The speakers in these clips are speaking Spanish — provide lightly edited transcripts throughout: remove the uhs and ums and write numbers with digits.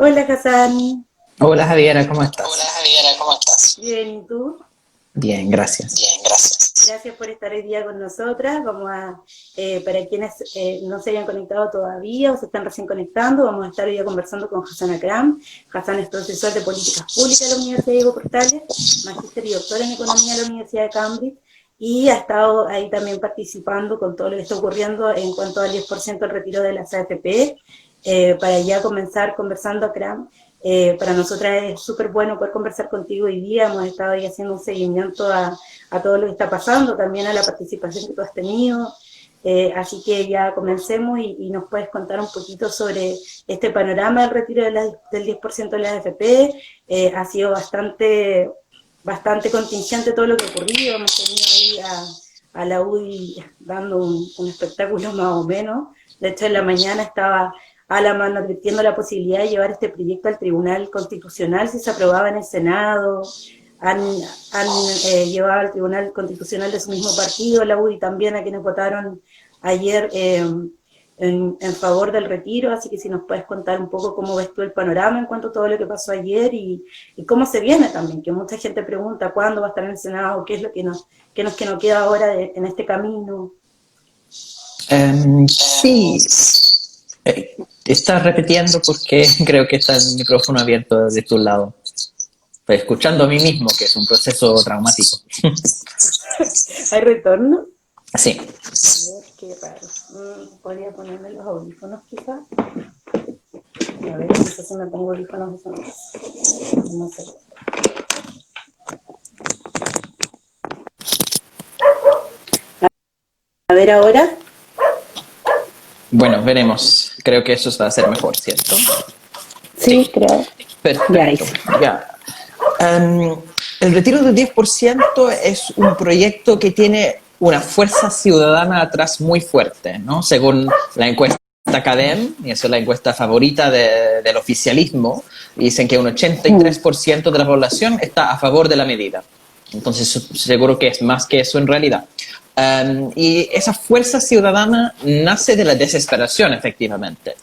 Hola, Hassan. Hola Javiera, ¿cómo Hola estás? Javiera, ¿cómo estás? Bien, ¿y tú? Bien, gracias. Bien, gracias. Gracias por estar hoy día con nosotras. Para quienes no se hayan conectado todavía o se están recién conectando, vamos a estar hoy día conversando con Hassan Akram. Hassan es profesor de Políticas Públicas de la Universidad Diego Portales, magíster y doctor en Economía de la Universidad de Cambridge, y ha estado ahí también participando con todo lo que está ocurriendo en cuanto al 10% del retiro de las AFP. Para ya comenzar conversando, Akram, para nosotras es súper bueno poder conversar contigo hoy día. Hemos estado ahí haciendo un seguimiento a todo lo que está pasando, también a la participación que tú has tenido. Así que ya comencemos y nos puedes contar un poquito sobre este panorama del retiro del 10% de la AFP. Ha sido bastante contingente todo lo que ha ocurrido. Hemos tenido ahí a la UDI dando un espectáculo más o menos. De hecho, en la mañana estaba Alaman advirtiendo la posibilidad de llevar este proyecto al Tribunal Constitucional si se aprobaba en el Senado. Han llevado al Tribunal Constitucional de su mismo partido, la UDI también, a quienes votaron ayer en favor del retiro. Así que si nos puedes contar un poco cómo ves tú el panorama en cuanto a todo lo que pasó ayer y cómo se viene también, que mucha gente pregunta cuándo va a estar en el Senado, qué es lo que nos queda ahora en este camino. Sí, estás repitiendo porque creo que está el micrófono abierto de tu lado. Estoy escuchando a mí mismo, que es un proceso traumático. ¿Hay retorno? Sí. A ver, qué raro. Podría ponerme los audífonos quizás. A ver, no sé si me pongo audífonos. No sé. A ver ahora. Bueno, veremos. Creo que eso va a ser mejor, ¿cierto? Sí, creo. Ya Perfecto. hice. Ya. El retiro del 10% es un proyecto que tiene una fuerza ciudadana atrás muy fuerte, ¿no? Según la encuesta Academ, y esa es la encuesta favorita del oficialismo, dicen que un 83% de la población está a favor de la medida. Entonces, seguro que es más que eso en realidad. Y esa fuerza ciudadana nace de la desesperación, efectivamente,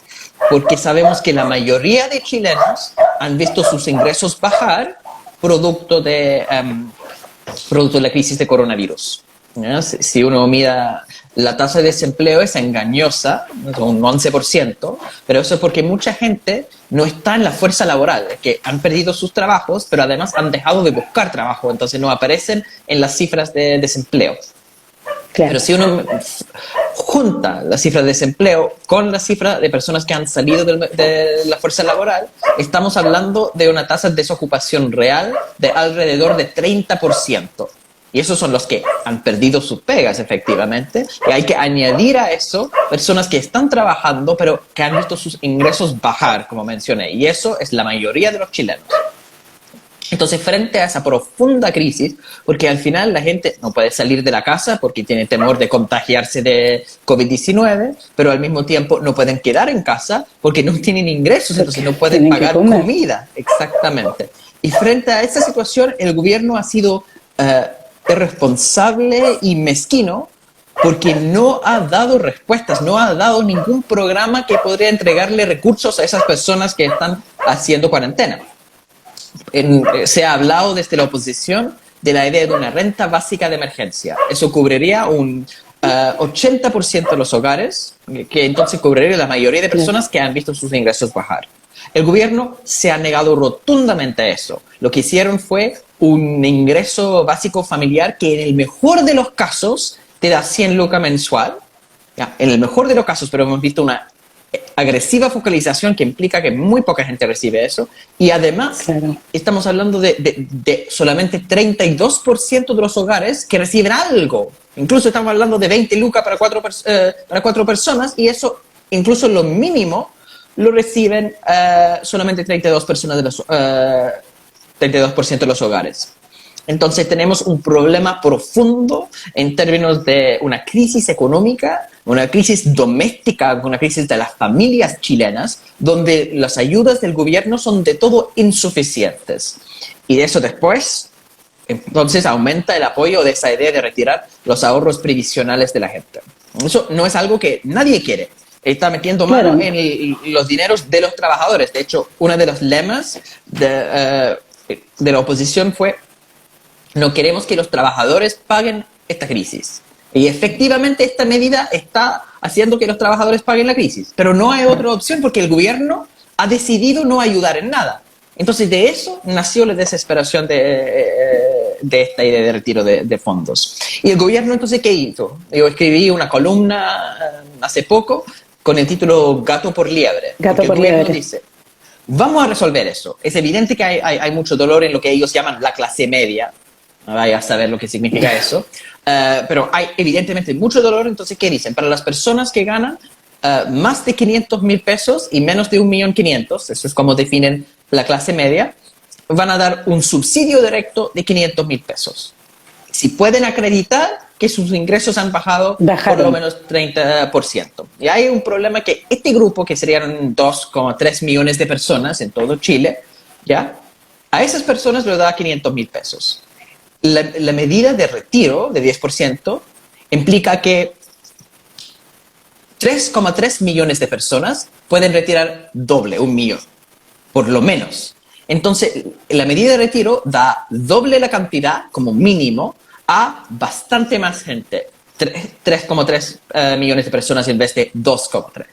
porque sabemos que la mayoría de chilenos han visto sus ingresos bajar producto de la crisis de coronavirus. ¿Ya? Si uno mira, la tasa de desempleo es engañosa, un 11%, pero eso es porque mucha gente no está en la fuerza laboral, que han perdido sus trabajos, pero además han dejado de buscar trabajo, entonces no aparecen en las cifras de desempleo. Claro. Pero si uno junta la cifra de desempleo con la cifra de personas que han salido de la fuerza laboral, estamos hablando de una tasa de desocupación real de alrededor de 30%. Y esos son los que han perdido sus pegas, efectivamente. Y hay que añadir a eso personas que están trabajando, pero que han visto sus ingresos bajar, como mencioné. Y eso es la mayoría de los chilenos. Entonces, frente a esa profunda crisis, porque al final la gente no puede salir de la casa porque tiene temor de contagiarse de COVID-19, pero al mismo tiempo no pueden quedar en casa porque no tienen ingresos, entonces no pueden pagar comida. Exactamente. Y frente a esa situación, el gobierno ha sido irresponsable y mezquino porque no ha dado respuestas, no ha dado ningún programa que podría entregarle recursos a esas personas que están haciendo cuarentena. Se ha hablado desde la oposición de la idea de una renta básica de emergencia. Eso cubriría un 80% de los hogares, que entonces cubriría la mayoría de personas que han visto sus ingresos bajar. El gobierno se ha negado rotundamente a eso. Lo que hicieron fue un ingreso básico familiar que en el mejor de los casos te da 100 lucas mensual. Ya, en el mejor de los casos, pero hemos visto una agresiva focalización que implica que muy poca gente recibe eso, y además estamos hablando de solamente 32% de los hogares que reciben algo. Incluso estamos hablando de 20 lucas para cuatro personas, y eso, incluso lo mínimo, lo reciben solamente 32% de los hogares. Entonces tenemos un problema profundo en términos de una crisis económica, una crisis doméstica, una crisis de las familias chilenas, donde las ayudas del gobierno son de todo insuficientes. Y de eso después, entonces aumenta el apoyo de esa idea de retirar los ahorros previsionales de la gente. Eso no es algo que nadie quiere. está metiendo mano Claro. en los dineros de los trabajadores. De hecho, uno de los lemas de la oposición fue: no queremos que los trabajadores paguen esta crisis. Y efectivamente esta medida está haciendo que los trabajadores paguen la crisis. Pero no hay otra opción porque el gobierno ha decidido no ayudar en nada. Entonces de eso nació la desesperación de esta idea de retiro de fondos. Y el gobierno entonces, ¿qué hizo? Yo escribí una columna hace poco con el título Gato por liebre. Gato porque por el gobierno liebre. dice: vamos a resolver eso. Es evidente que hay mucho dolor en lo que ellos llaman la clase media. Vaya a saber lo que significa eso. Pero hay evidentemente mucho dolor. Entonces, ¿qué dicen? Para las personas que ganan más de 500.000 pesos y menos de 1.500.000, eso es como definen la clase media, van a dar un subsidio directo de 500.000 pesos. Si pueden acreditar que sus ingresos han bajado por lo menos 30%. Y hay un problema que este grupo, que serían 2,3 millones de personas en todo Chile, ¿ya? A esas personas les da 500.000 pesos. La medida de retiro de 10% implica que 3,3 millones de personas pueden retirar doble, 1 millón, por lo menos. Entonces, la medida de retiro da doble la cantidad, como mínimo, a bastante más gente. 3,3 millones de personas en vez de 2,3.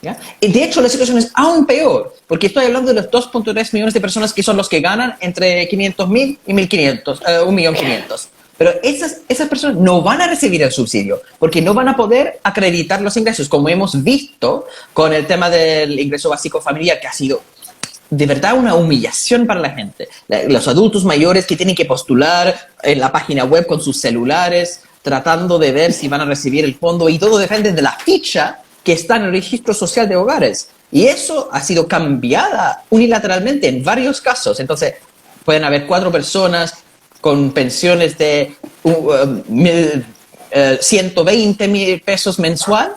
¿Ya? Y de hecho, la situación es aún peor, porque estoy hablando de los 2,3 millones de personas que son los que ganan entre 500.000 y 1.500.000. Pero esas personas no van a recibir el subsidio, porque no van a poder acreditar los ingresos, como hemos visto con el tema del ingreso básico familiar, que ha sido de verdad una humillación para la gente. Los adultos mayores que tienen que postular en la página web con sus celulares, tratando de ver si van a recibir el fondo, y todo depende de la ficha que está en el registro social de hogares. Y eso ha sido cambiada unilateralmente en varios casos. Entonces, pueden haber 4 personas con pensiones de 120.000 pesos mensual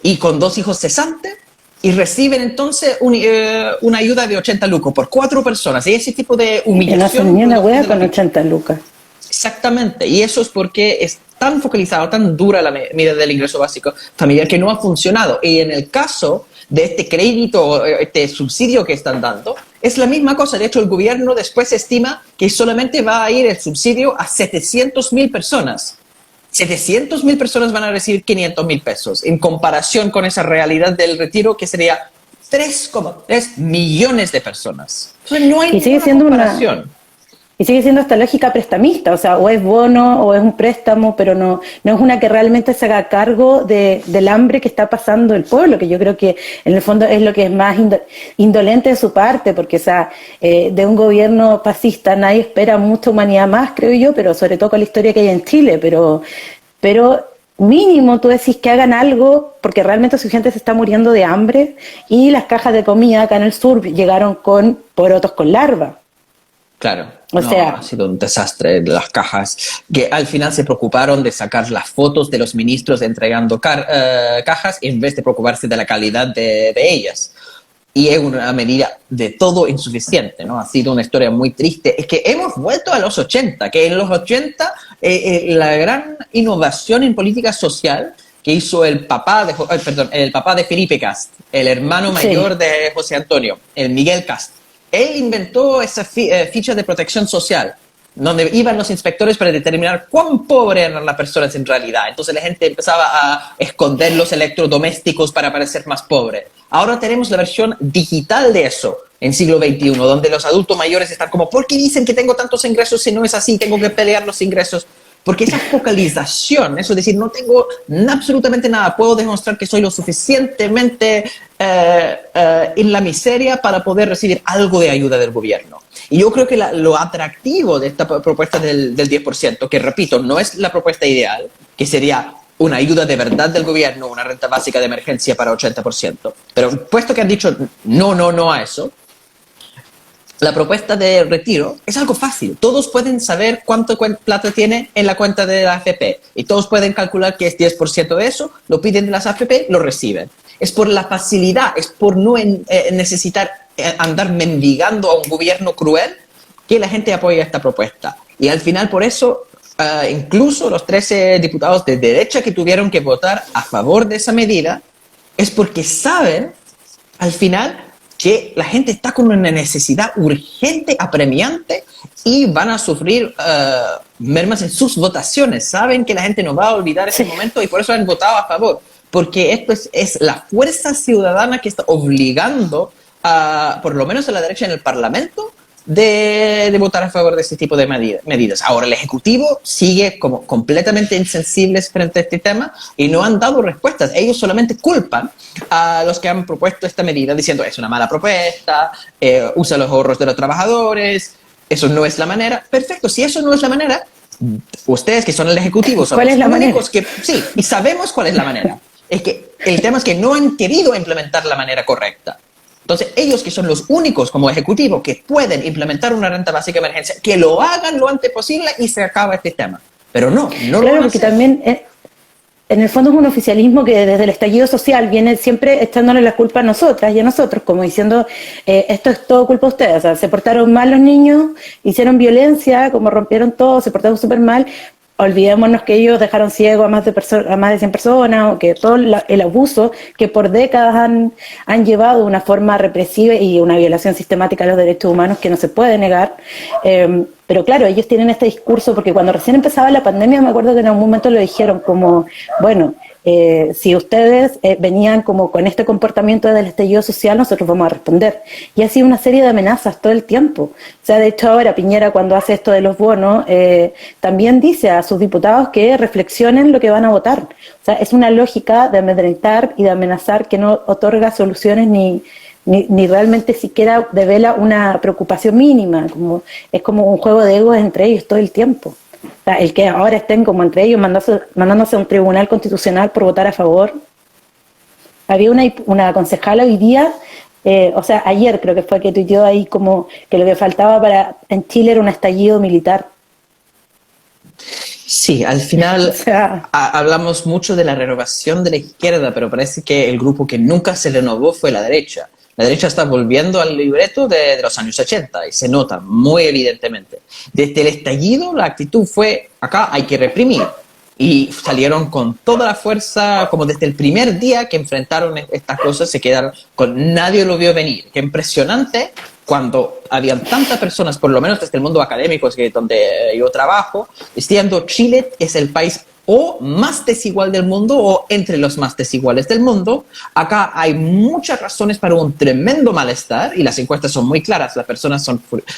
y con 2 hijos cesantes, y reciben entonces una ayuda de 80 lucas por 4 personas. Y ese tipo de Que no humillación... hacen ni una hueá con 80 lucas. Exactamente, y eso es porque es tan focalizado, tan dura la medida del ingreso básico familiar que no ha funcionado. Y en el caso de este crédito, este subsidio que están dando, es la misma cosa. De hecho, el gobierno después estima que solamente va a ir el subsidio a 700.000 personas. 700.000 personas van a recibir 500.000 pesos, en comparación con esa realidad del retiro, que sería 3,3 millones de personas. Entonces, no hay Y sigue ninguna siendo comparación. Y sigue siendo esta lógica prestamista, o sea, o es bono o es un préstamo, pero no es una que realmente se haga cargo del hambre que está pasando el pueblo, que yo creo que en el fondo es lo que es más indolente de su parte, porque, o sea, de un gobierno fascista nadie espera mucha humanidad más, creo yo, pero sobre todo con la historia que hay en Chile, pero mínimo tú decís que hagan algo, porque realmente su gente se está muriendo de hambre, y las cajas de comida acá en el sur llegaron con porotos con larva. Claro, O sea, ha sido un desastre las cajas, que al final se preocuparon de sacar las fotos de los ministros entregando cajas en vez de preocuparse de la calidad de ellas. Y es una medida de todo insuficiente, ¿no? Ha sido una historia muy triste. Es que hemos vuelto a los 80, que en los 80 la gran innovación en política social que hizo el papá de Felipe Kast, el hermano mayor de José Antonio, el Miguel Kast. Él inventó esa ficha de protección social, donde iban los inspectores para determinar cuán pobres eran las personas en realidad. Entonces la gente empezaba a esconder los electrodomésticos para parecer más pobre. Ahora tenemos la versión digital de eso en siglo XXI, donde los adultos mayores están como: ¿por qué dicen que tengo tantos ingresos si no es así? Tengo que pelear los ingresos. Porque esa focalización, eso es decir, no tengo absolutamente nada, puedo demostrar que soy lo suficientemente en la miseria para poder recibir algo de ayuda del gobierno. Y yo creo que lo atractivo de esta propuesta del 10%, que repito, no es la propuesta ideal, que sería una ayuda de verdad del gobierno, una renta básica de emergencia para 80%, pero puesto que han dicho no a eso, la propuesta de retiro es algo fácil. Todos pueden saber cuánto plata tiene en la cuenta de la AFP, y todos pueden calcular que es 10% de eso, lo piden de las AFP, lo reciben. Es por la facilidad, es por no necesitar andar mendigando a un gobierno cruel que la gente apoya esta propuesta. Y al final, por eso, incluso los 13 diputados de derecha que tuvieron que votar a favor de esa medida, es porque saben, al final, que la gente está con una necesidad urgente, apremiante, y van a sufrir mermas en sus votaciones. Saben que la gente no va a olvidar ese momento y por eso han votado a favor. Porque esto es la fuerza ciudadana que está obligando, por lo menos a la derecha en el Parlamento, de votar a favor de este tipo de medidas. Ahora, el Ejecutivo sigue como completamente insensibles frente a este tema y no han dado respuestas. Ellos solamente culpan a los que han propuesto esta medida diciendo es una mala propuesta, usa los ahorros de los trabajadores, eso no es la manera. Perfecto, si eso no es la manera, ustedes que son el Ejecutivo son los únicos que... Sí, y sabemos cuál es la manera. Es que el tema es que no han querido implementar la manera correcta. Entonces, ellos que son los únicos como ejecutivo que pueden implementar una renta básica de emergencia, que lo hagan lo antes posible y se acaba este tema. Pero no lo van a porque hacer. también en el fondo es un oficialismo que desde el estallido social viene siempre echándole la culpa a nosotras y a nosotros, como diciendo, esto es todo culpa de ustedes. O sea, se portaron mal los niños, hicieron violencia, como rompieron todo, se portaron súper mal. Olvidémonos que ellos dejaron ciego a más de 100 personas, o que todo el abuso que por décadas han llevado una forma represiva y una violación sistemática de los derechos humanos que no se puede negar. Pero claro, ellos tienen este discurso, porque cuando recién empezaba la pandemia, me acuerdo que en algún momento lo dijeron como, bueno, si ustedes venían como con este comportamiento del estallido social, nosotros vamos a responder. Y ha sido una serie de amenazas todo el tiempo. O sea, de hecho ahora Piñera, cuando hace esto de los bonos, también dice a sus diputados que reflexionen lo que van a votar. O sea, es una lógica de amedrentar y de amenazar que no otorga soluciones ni realmente siquiera devela una preocupación mínima. Es como un juego de egos entre ellos todo el tiempo. O sea, el que ahora estén como entre ellos mandándose a un tribunal constitucional por votar a favor. Había una concejala hoy día, o sea, ayer creo que fue que tuiteó ahí como que lo que faltaba en Chile era un estallido militar. Sí, al final O sea, hablamos mucho de la renovación de la izquierda, pero parece que el grupo que nunca se renovó fue la derecha. La derecha está volviendo al libreto de los años 80 y se nota muy evidentemente. Desde el estallido la actitud fue, acá hay que reprimir. Y salieron con toda la fuerza, como desde el primer día que enfrentaron estas cosas, se quedaron con nadie lo vio venir. Qué impresionante cuando habían tantas personas, por lo menos desde el mundo académico, es que donde yo trabajo, diciendo Chile es el país o más desigual del mundo o entre los más desiguales del mundo. Acá hay muchas razones para un tremendo malestar y las encuestas son muy claras. Las personas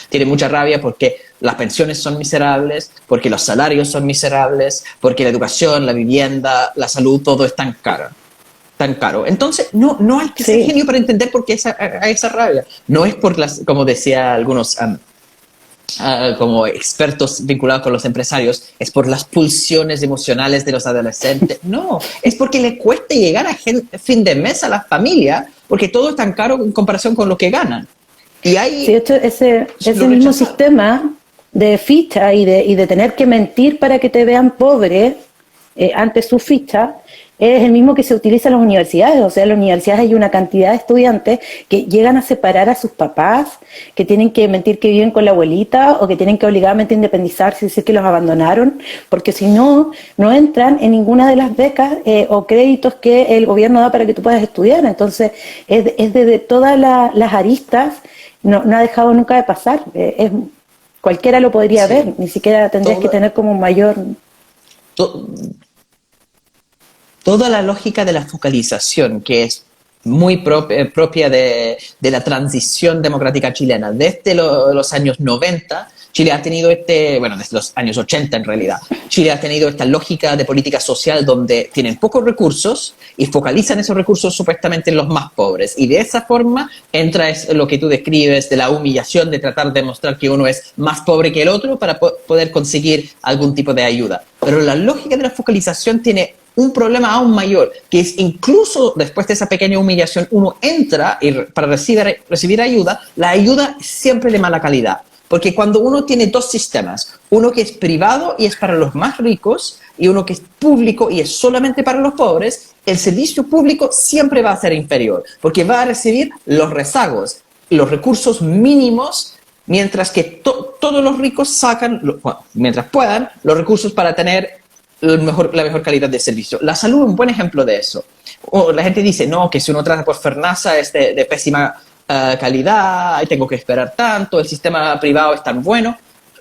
tienen mucha rabia porque las pensiones son miserables, porque los salarios son miserables, porque la educación, la vivienda, la salud, todo es tan caro. Entonces, no hay que ser genio para entender por qué hay esa rabia. No es por como decía algunos como expertos vinculados con los empresarios, es por las pulsiones emocionales de los adolescentes. No, es porque le cuesta llegar a fin de mes a la familia, porque todo es tan caro en comparación con lo que ganan. Y hay, de hecho, ese mismo sistema de ficha y de tener que mentir para que te vean pobre ante su ficha, es el mismo que se utiliza en las universidades. O sea, en las universidades hay una cantidad de estudiantes que llegan a separar a sus papás, que tienen que mentir que viven con la abuelita o que tienen que obligadamente independizarse y decir que los abandonaron, porque si no, no entran en ninguna de las becas o créditos que el gobierno da para que tú puedas estudiar. Entonces, es desde todas las aristas, no ha dejado nunca de pasar. Cualquiera lo podría ver, ni siquiera tendrías que tener como un mayor... Toda la lógica de la focalización, que es muy propia de la transición democrática chilena. Desde los años 90, Chile ha tenido desde los años 80 en realidad, Chile ha tenido esta lógica de política social donde tienen pocos recursos y focalizan esos recursos supuestamente en los más pobres. Y de esa forma entra lo que tú describes de la humillación, de tratar de mostrar que uno es más pobre que el otro para poder conseguir algún tipo de ayuda. Pero la lógica de la focalización tiene un problema aún mayor, que es incluso después de esa pequeña humillación, uno entra para recibir ayuda, la ayuda es siempre de mala calidad. Porque cuando uno tiene dos sistemas, uno que es privado y es para los más ricos, y uno que es público y es solamente para los pobres, el servicio público siempre va a ser inferior, porque va a recibir los rezagos, los recursos mínimos, mientras que todos los ricos sacan, mientras puedan, los recursos para tener la mejor calidad de servicio. La salud es un buen ejemplo de eso. La gente dice, no, que si uno trata por FENASA es de pésima calidad, tengo que esperar tanto, el sistema privado es tan bueno.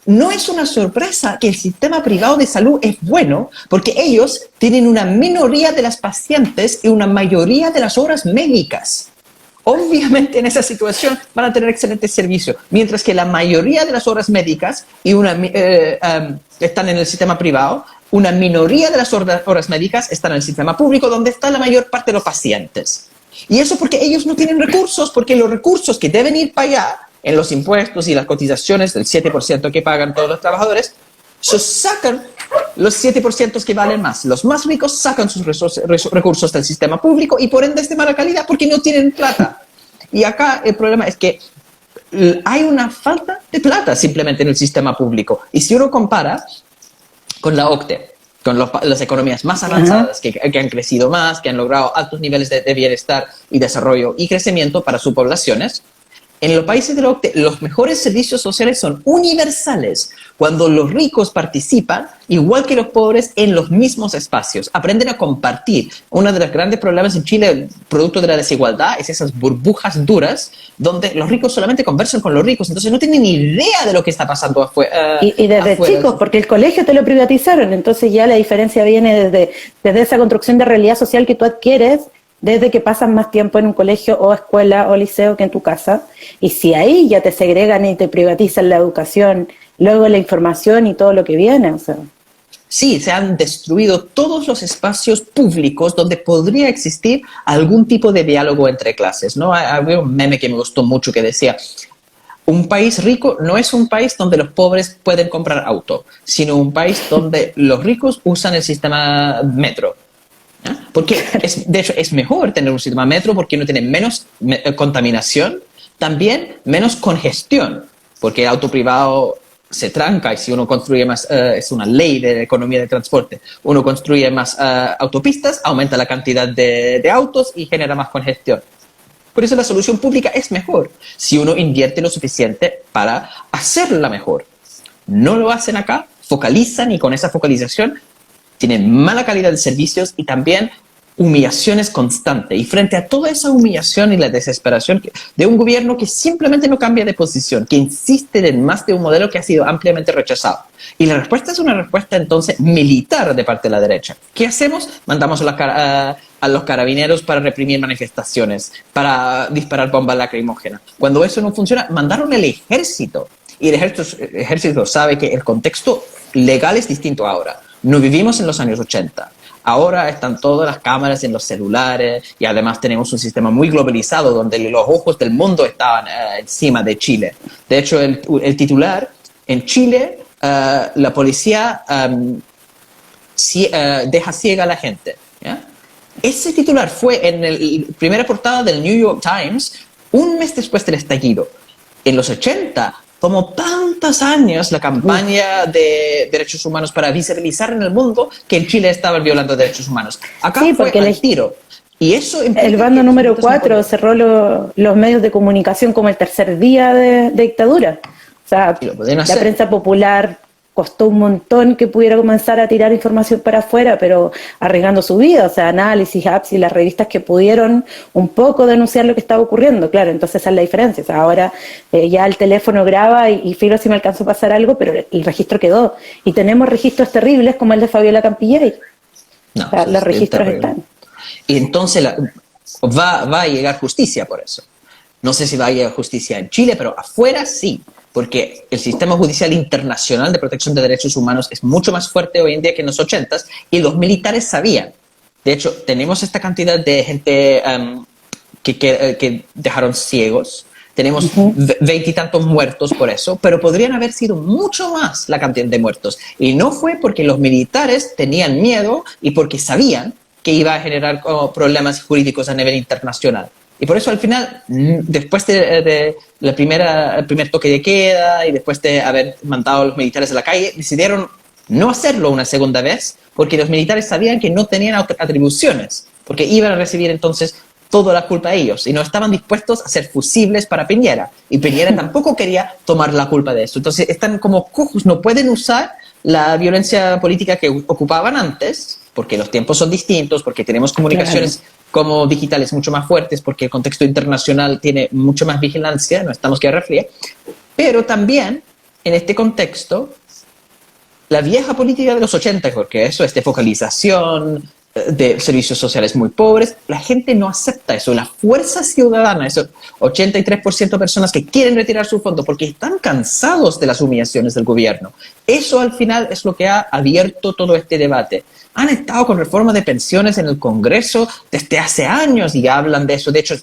No es una sorpresa que el sistema privado de salud es bueno, porque ellos tienen una minoría de las pacientes y una mayoría de las horas médicas. Obviamente en esa situación van a tener excelentes servicios, mientras que la mayoría de las horas médicas están en el sistema privado, una minoría de las horas médicas están en el sistema público, donde está la mayor parte de los pacientes. Y eso porque ellos no tienen recursos, porque los recursos que deben ir para allá, en los impuestos y las cotizaciones del 7% que pagan todos los trabajadores, se sacan los 7% que valen más. Los más ricos sacan sus recursos del sistema público y por ende es de mala calidad porque no tienen plata. Y acá el problema es que hay una falta de plata simplemente en el sistema público. Y si uno compara con la OCDE, con las economías más avanzadas, que han crecido más, que han logrado altos niveles de bienestar y desarrollo y crecimiento para sus poblaciones, en los países de la OCDE, los mejores servicios sociales son universales cuando los ricos participan, igual que los pobres, en los mismos espacios. Aprenden a compartir. Uno de los grandes problemas en Chile, producto de la desigualdad, es esas burbujas duras donde los ricos solamente conversan con los ricos. Entonces no tienen ni idea de lo que está pasando afuera. Y desde afuera, chicos, porque el colegio te lo privatizaron. Entonces ya la diferencia viene desde esa construcción de realidad social que tú adquieres desde que pasas más tiempo en un colegio o escuela o liceo que en tu casa, y si ahí ya te segregan y te privatizan la educación, luego la información y todo lo que viene, o sea. Sí, se han destruido todos los espacios públicos donde podría existir algún tipo de diálogo entre clases, ¿no? Había un meme que me gustó mucho que decía, un país rico no es un país donde los pobres pueden comprar auto, sino un país donde los ricos usan el sistema metro. Porque de hecho es mejor tener un sistema metro porque uno tiene menos contaminación, también menos congestión, porque el auto privado se tranca y si uno construye más, es una ley de economía de transporte, uno construye más autopistas, aumenta la cantidad de autos y genera más congestión. Por eso la solución pública es mejor si uno invierte lo suficiente para hacerla mejor. No lo hacen acá, focalizan y con esa focalización tienen mala calidad de servicios y también humillaciones constantes. Y frente a toda esa humillación y la desesperación de un gobierno que simplemente no cambia de posición, que insiste en más de un modelo que ha sido ampliamente rechazado. Y la respuesta es una respuesta entonces militar de parte de la derecha. ¿Qué hacemos? Mandamos a los carabineros para reprimir manifestaciones, para disparar bombas lacrimógenas. Cuando eso no funciona, mandaron el ejército. Y el ejército sabe que el contexto legal es distinto ahora. No vivimos en los años 80. Ahora están todas las cámaras en los celulares y además tenemos un sistema muy globalizado donde los ojos del mundo estaban encima de Chile. De hecho, el titular, en Chile, la policía deja ciega a la gente. ¿Ya? Ese titular fue en la primera portada del New York Times un mes después del estallido. En los 80 tomó tantos años la campaña de derechos humanos para visibilizar en el mundo que en Chile estaban violando derechos humanos. Acá sí, fue al tiro. Y eso el bando número 4 cerró los medios de comunicación como el tercer día de dictadura. O sea, la prensa popular costó un montón que pudiera comenzar a tirar información para afuera, pero arriesgando su vida, o sea, Análisis, Apps y las revistas que pudieron un poco denunciar lo que estaba ocurriendo, claro, entonces esa es la diferencia, o sea, ahora ya el teléfono graba y filo si me alcanzó a pasar algo, pero el registro quedó, y tenemos registros terribles como el de Fabiola Campillay, no, o sea, los registros están. Y entonces va a llegar justicia por eso. No sé si va a llegar justicia en Chile, pero afuera sí. Porque el sistema judicial internacional de protección de derechos humanos es mucho más fuerte hoy en día que en los 80s y los militares sabían. De hecho, tenemos esta cantidad de gente que dejaron ciegos, tenemos 20 y tantos muertos por eso, pero podrían haber sido mucho más la cantidad de muertos. Y no fue porque los militares tenían miedo y porque sabían que iba a generar problemas jurídicos a nivel internacional. Y por eso al final, después de el primer toque de queda y después de haber mandado a los militares a la calle, decidieron no hacerlo una segunda vez porque los militares sabían que no tenían atribuciones, porque iban a recibir entonces toda la culpa a ellos y no estaban dispuestos a ser fusibles para Piñera. Y Piñera tampoco quería tomar la culpa de eso. Entonces están como cojos, no pueden usar la violencia política que ocupaban antes, porque los tiempos son distintos, porque tenemos comunicaciones como digitales mucho más fuertes, porque el contexto internacional tiene mucho más vigilancia, no estamos guerra fría, pero también en este contexto la vieja política de los 80, porque eso es de focalización, de servicios sociales muy pobres, la gente no acepta eso. La fuerza ciudadana, eso 83% de personas que quieren retirar su fondo porque están cansados de las humillaciones del gobierno. Eso al final es lo que ha abierto todo este debate. Han estado con reforma de pensiones en el Congreso desde hace años y hablan de eso. De hecho,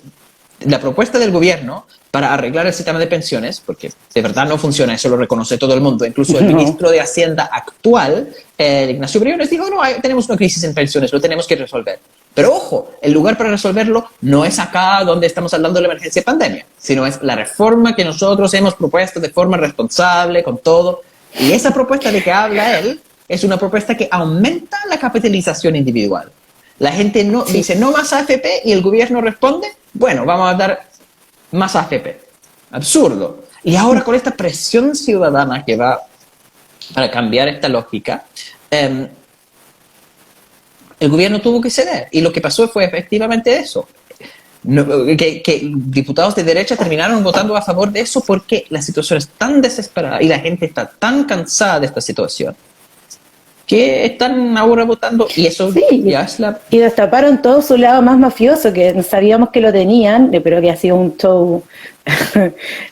la propuesta del gobierno para arreglar el sistema de pensiones, porque de verdad no funciona, eso lo reconoce todo el mundo, incluso el ministro de Hacienda actual, Ignacio Briones, dijo, no, tenemos una crisis en pensiones, lo tenemos que resolver. Pero ojo, el lugar para resolverlo no es acá donde estamos hablando de la emergencia de pandemia, sino es la reforma que nosotros hemos propuesto de forma responsable, con todo. Y esa propuesta de que habla él es una propuesta que aumenta la capitalización individual. La gente no dice no más AFP y el gobierno responde, bueno, vamos a dar más AFP. Absurdo. Y ahora con esta presión ciudadana que va para cambiar esta lógica, el gobierno tuvo que ceder. Y lo que pasó fue efectivamente eso. Que diputados de derecha terminaron votando a favor de eso porque la situación es tan desesperada y la gente está tan cansada de esta situación que están ahora votando y eso ya es la... Y destaparon todo su lado más mafioso, que sabíamos que lo tenían, pero que ha sido un show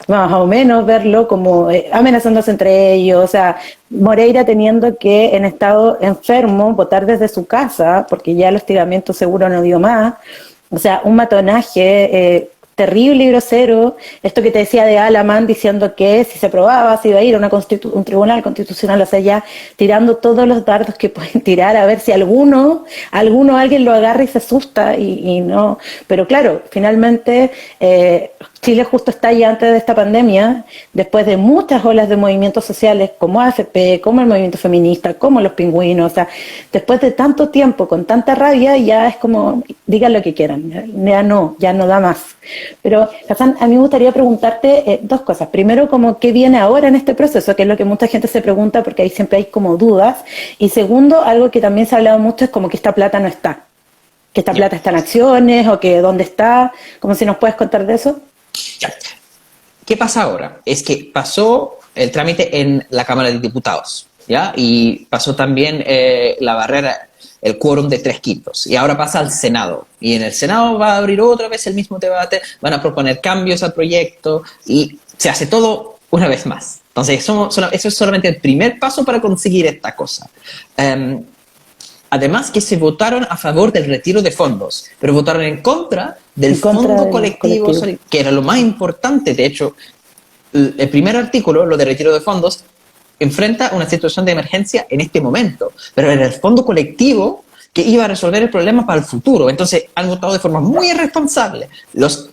más o menos verlo como amenazándose entre ellos, o sea, Moreira teniendo que en estado enfermo votar desde su casa, porque ya el hostigamiento seguro no dio más, o sea, un matonaje terrible y grosero, esto que te decía de Alamán diciendo que si se aprobaba se iba a ir a un tribunal constitucional, o sea, ya tirando todos los dardos que pueden tirar a ver si alguien lo agarra y se asusta y no, pero claro, finalmente Chile justo está ya antes de esta pandemia, después de muchas olas de movimientos sociales como AFP, como el movimiento feminista, como los pingüinos, o sea, después de tanto tiempo, con tanta rabia, ya es como, digan lo que quieran, ya no da más. Pero, Hassan, a mí me gustaría preguntarte dos cosas. Primero, como qué viene ahora en este proceso, que es lo que mucha gente se pregunta, porque ahí siempre hay como dudas. Y segundo, algo que también se ha hablado mucho es como que esta plata no está. Que esta plata está en acciones, o que dónde está. ¿Cómo si nos puedes contar de eso? ¿Qué pasa ahora? Es que pasó el trámite en la Cámara de Diputados, ¿ya? Y pasó también la barrera, el quórum de 3/5, y ahora pasa al Senado. Y en el Senado va a abrir otra vez el mismo debate, van a proponer cambios al proyecto y se hace todo una vez más. Entonces, eso es solamente el primer paso para conseguir esta cosa. Además que se votaron a favor del retiro de fondos, pero votaron en contra del fondo colectivo, que era lo más importante. De hecho, el primer artículo, lo de retiro de fondos, enfrenta una situación de emergencia en este momento, pero era el fondo colectivo que iba a resolver el problema para el futuro. Entonces han votado de forma muy irresponsable. Los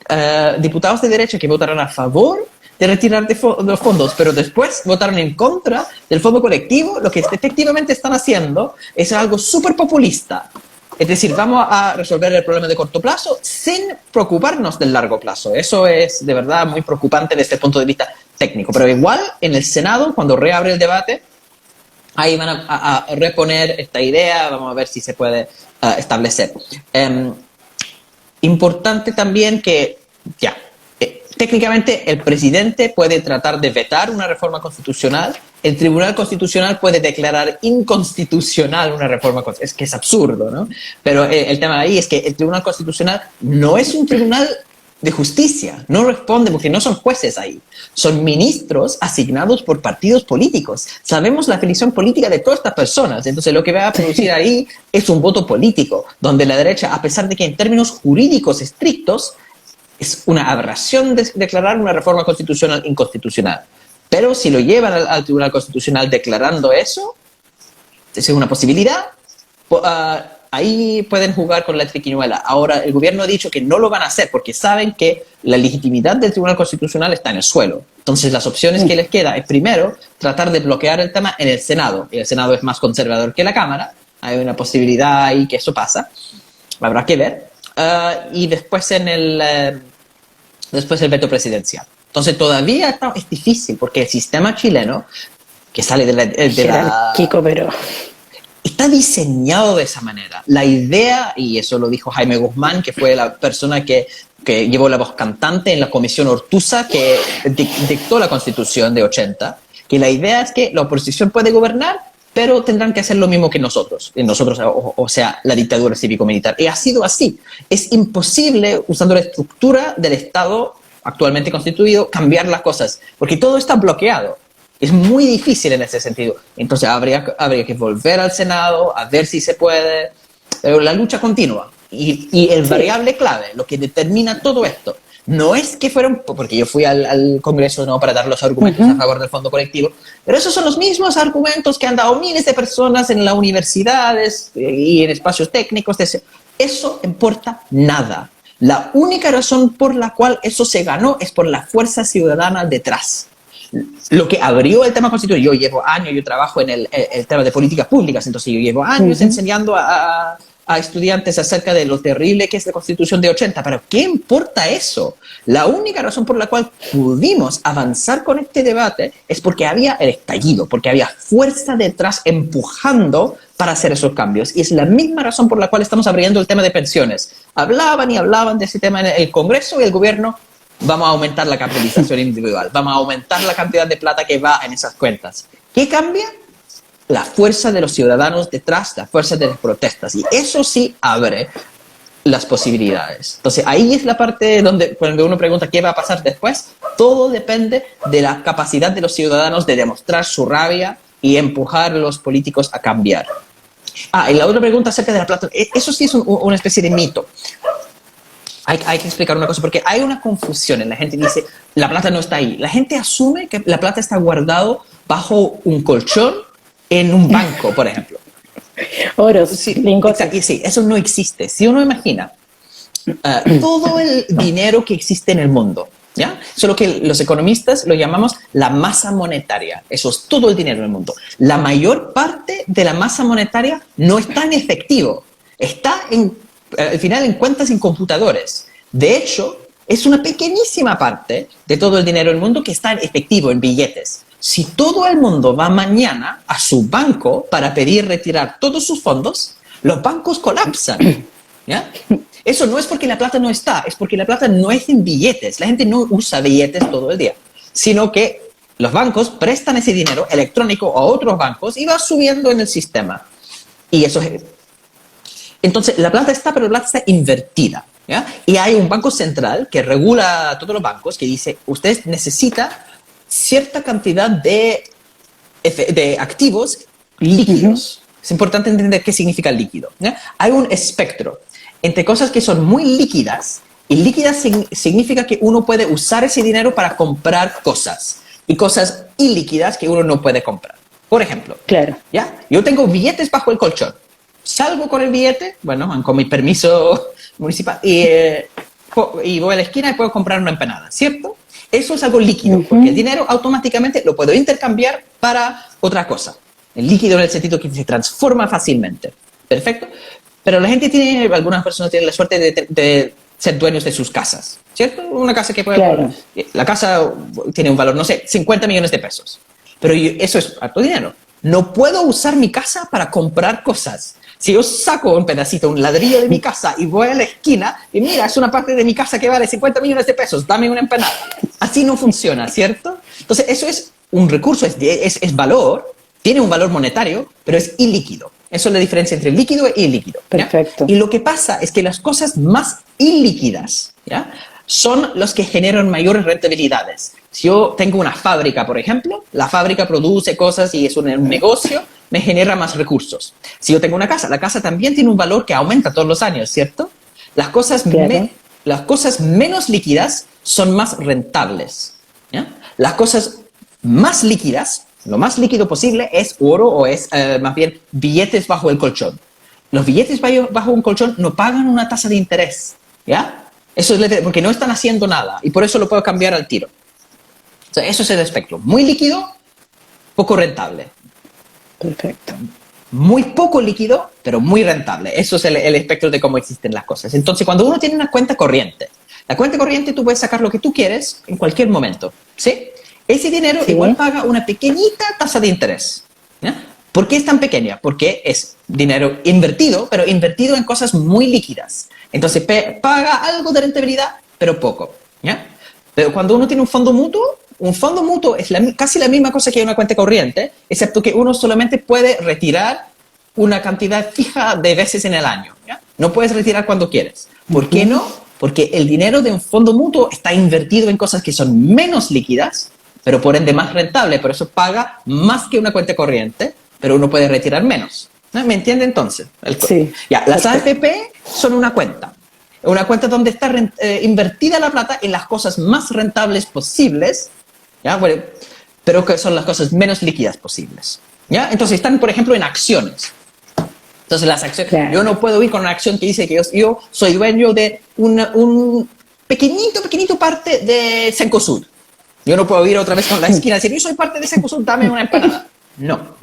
diputados de derecha que votaron a favor de retirar los fondos, pero después votaron en contra del fondo colectivo, lo que efectivamente están haciendo es algo súper populista. Es decir, vamos a resolver el problema de corto plazo sin preocuparnos del largo plazo. Eso es de verdad muy preocupante desde el punto de vista técnico. Pero igual en el Senado, cuando reabre el debate, ahí van a reponer esta idea, vamos a ver si se puede establecer. Importante también que, técnicamente el presidente puede tratar de vetar una reforma constitucional, el Tribunal Constitucional puede declarar inconstitucional una reforma constitucional, es que es absurdo, ¿no? Pero el tema ahí es que el Tribunal Constitucional no es un tribunal de justicia, no responde porque no son jueces ahí, son ministros asignados por partidos políticos. Sabemos la afiliación política de todas estas personas, entonces lo que va a producir ahí es un voto político, donde la derecha, a pesar de que en términos jurídicos estrictos es una aberración declarar una reforma constitucional inconstitucional. Pero si lo llevan al Tribunal Constitucional declarando eso, es una posibilidad, ahí pueden jugar con la triquiñuela. Ahora, el gobierno ha dicho que no lo van a hacer porque saben que la legitimidad del Tribunal Constitucional está en el suelo. Entonces, las opciones que les queda es, primero, tratar de bloquear el tema en el Senado. Y el Senado es más conservador que la Cámara. Hay una posibilidad ahí que eso pasa. Habrá que ver. Y después el veto presidencial. Entonces todavía es difícil porque el sistema chileno, que sale de la jerárquico, pero está diseñado de esa manera. La idea, y eso lo dijo Jaime Guzmán, que fue la persona que llevó la voz cantante en la Comisión Ortuza, que dictó la Constitución de 80, que la idea es que la oposición puede gobernar, pero tendrán que hacer lo mismo que nosotros, o sea, la dictadura cívico-militar. Y ha sido así. Es imposible, usando la estructura del Estado actualmente constituido, cambiar las cosas, porque todo está bloqueado. Es muy difícil en ese sentido. Entonces habría que volver al Senado a ver si se puede. Pero la lucha continua. Y el variable clave, lo que determina todo esto, no es que fueron, porque yo fui al Congreso no para dar los argumentos a favor del fondo colectivo, pero esos son los mismos argumentos que han dado miles de personas en las universidades y en espacios técnicos. Eso importa nada. La única razón por la cual eso se ganó es por la fuerza ciudadana detrás. Lo que abrió el tema constituyente, yo llevo años, yo trabajo en el tema de políticas públicas, entonces yo llevo años enseñando a estudiantes acerca de lo terrible que es la Constitución de 80, pero ¿qué importa eso? La única razón por la cual pudimos avanzar con este debate es porque había el estallido, porque había fuerza detrás empujando para hacer esos cambios, y es la misma razón por la cual estamos abriendo el tema de pensiones. Hablaban y hablaban de ese tema en el Congreso y el gobierno: vamos a aumentar la capitalización individual, vamos a aumentar la cantidad de plata que va en esas cuentas. ¿Qué cambia? La fuerza de los ciudadanos detrás, la fuerza de las protestas. Y eso sí abre las posibilidades. Entonces, ahí es la parte donde cuando uno pregunta qué va a pasar después, todo depende de la capacidad de los ciudadanos de demostrar su rabia y empujar a los políticos a cambiar. Y la otra pregunta acerca de la plata, eso sí es una especie de mito. Hay que explicar una cosa, porque hay una confusión. La gente dice, la plata no está ahí. La gente asume que la plata está guardado bajo un colchón en un banco, por ejemplo. Oros, Sí, lingotes. sí, eso no existe. Si uno imagina todo el dinero que existe en el mundo, ¿ya? Solo que los economistas lo llamamos la masa monetaria. Eso es todo el dinero en el mundo. La mayor parte de la masa monetaria no está en efectivo. Está al final en cuentas en computadores. De hecho, es una pequeñísima parte de todo el dinero del mundo que está en efectivo, en billetes. Si todo el mundo va mañana a su banco para pedir retirar todos sus fondos, los bancos colapsan, ¿ya? Eso no es porque la plata no está, es porque la plata no es en billetes. La gente no usa billetes todo el día, sino que los bancos prestan ese dinero electrónico a otros bancos y va subiendo en el sistema. Y eso es... Entonces, la plata está, pero la plata está invertida, ¿ya? Y hay un banco central que regula a todos los bancos, que dice, usted necesita cierta cantidad de activos líquidos. Es importante entender qué significa líquido, ¿ya? Hay un espectro entre cosas que son muy líquidas, y líquidas significa que uno puede usar ese dinero para comprar cosas, y cosas ilíquidas que uno no puede comprar. Por ejemplo, Claro. ¿ya? Yo tengo billetes bajo el colchón. Salgo con el billete, bueno, con mi permiso municipal, y voy a la esquina y puedo comprar una empanada, ¿cierto? Eso es algo líquido, porque el dinero automáticamente lo puedo intercambiar para otra cosa. El líquido en el sentido que se transforma fácilmente. ¿Perfecto? Pero la gente algunas personas tienen la suerte de ser dueños de sus casas, ¿cierto? Una casa que puede... Claro. La casa tiene un valor, no sé, 50 millones de pesos. Pero eso es harto dinero. No puedo usar mi casa para comprar cosas. Si yo saco un pedacito, un ladrillo de mi casa y voy a la esquina y mira, es una parte de mi casa que vale 50 millones de pesos, dame una empanada. Así no funciona, ¿cierto? Entonces, eso es un recurso, es valor, tiene un valor monetario, pero es ilíquido. Eso es la diferencia entre líquido e ilíquido, ¿ya? Perfecto. Y lo que pasa es que las cosas más ilíquidas, ¿ya?, son los que generan mayores rentabilidades. Si yo tengo una fábrica, por ejemplo, la fábrica produce cosas y es un negocio, me genera más recursos. Si yo tengo una casa, la casa también tiene un valor que aumenta todos los años, ¿cierto? Las cosas, Claro. las cosas menos líquidas son más rentables, ¿ya? Las cosas más líquidas, lo más líquido posible, es oro o es más bien billetes bajo el colchón. Los billetes bajo un colchón no pagan una tasa de interés, ¿ya? Eso es porque no están haciendo nada y por eso lo puedo cambiar al tiro. O sea, eso es el espectro. Muy líquido, poco rentable. Perfecto. Muy poco líquido, pero muy rentable. Eso es el espectro de cómo existen las cosas. Entonces, cuando uno tiene una cuenta corriente, la cuenta corriente tú puedes sacar lo que tú quieres en cualquier momento, ¿sí? ese dinero Sí. igual paga una pequeñita tasa de interés. ¿Ya? ¿Por qué es tan pequeña? Porque es dinero invertido, pero invertido en cosas muy líquidas. Entonces paga algo de rentabilidad, pero poco. ¿Ya? Pero cuando uno tiene un fondo mutuo es casi la misma cosa que una cuenta corriente, excepto que uno solamente puede retirar una cantidad fija de veces en el año. ¿Ya? No puedes retirar cuando quieres. ¿Por qué no? Porque el dinero de un fondo mutuo está invertido en cosas que son menos líquidas, pero por ende más rentable, por eso paga más que una cuenta corriente, pero uno puede retirar menos. ¿No? ¿Me entiende entonces? Sí. Ya, las Perfecto. AFP son una cuenta donde está invertida la plata en las cosas más rentables posibles, ¿ya? Bueno, pero que son las cosas menos líquidas posibles. ¿Ya? Entonces están, por ejemplo, en acciones. Entonces las acciones, Claro. yo no puedo ir con una acción que dice que yo soy dueño de un pequeñito parte de Cencosud. Yo no puedo ir otra vez con la esquina y decir, yo soy parte de Cencosud, dame una empanada. No.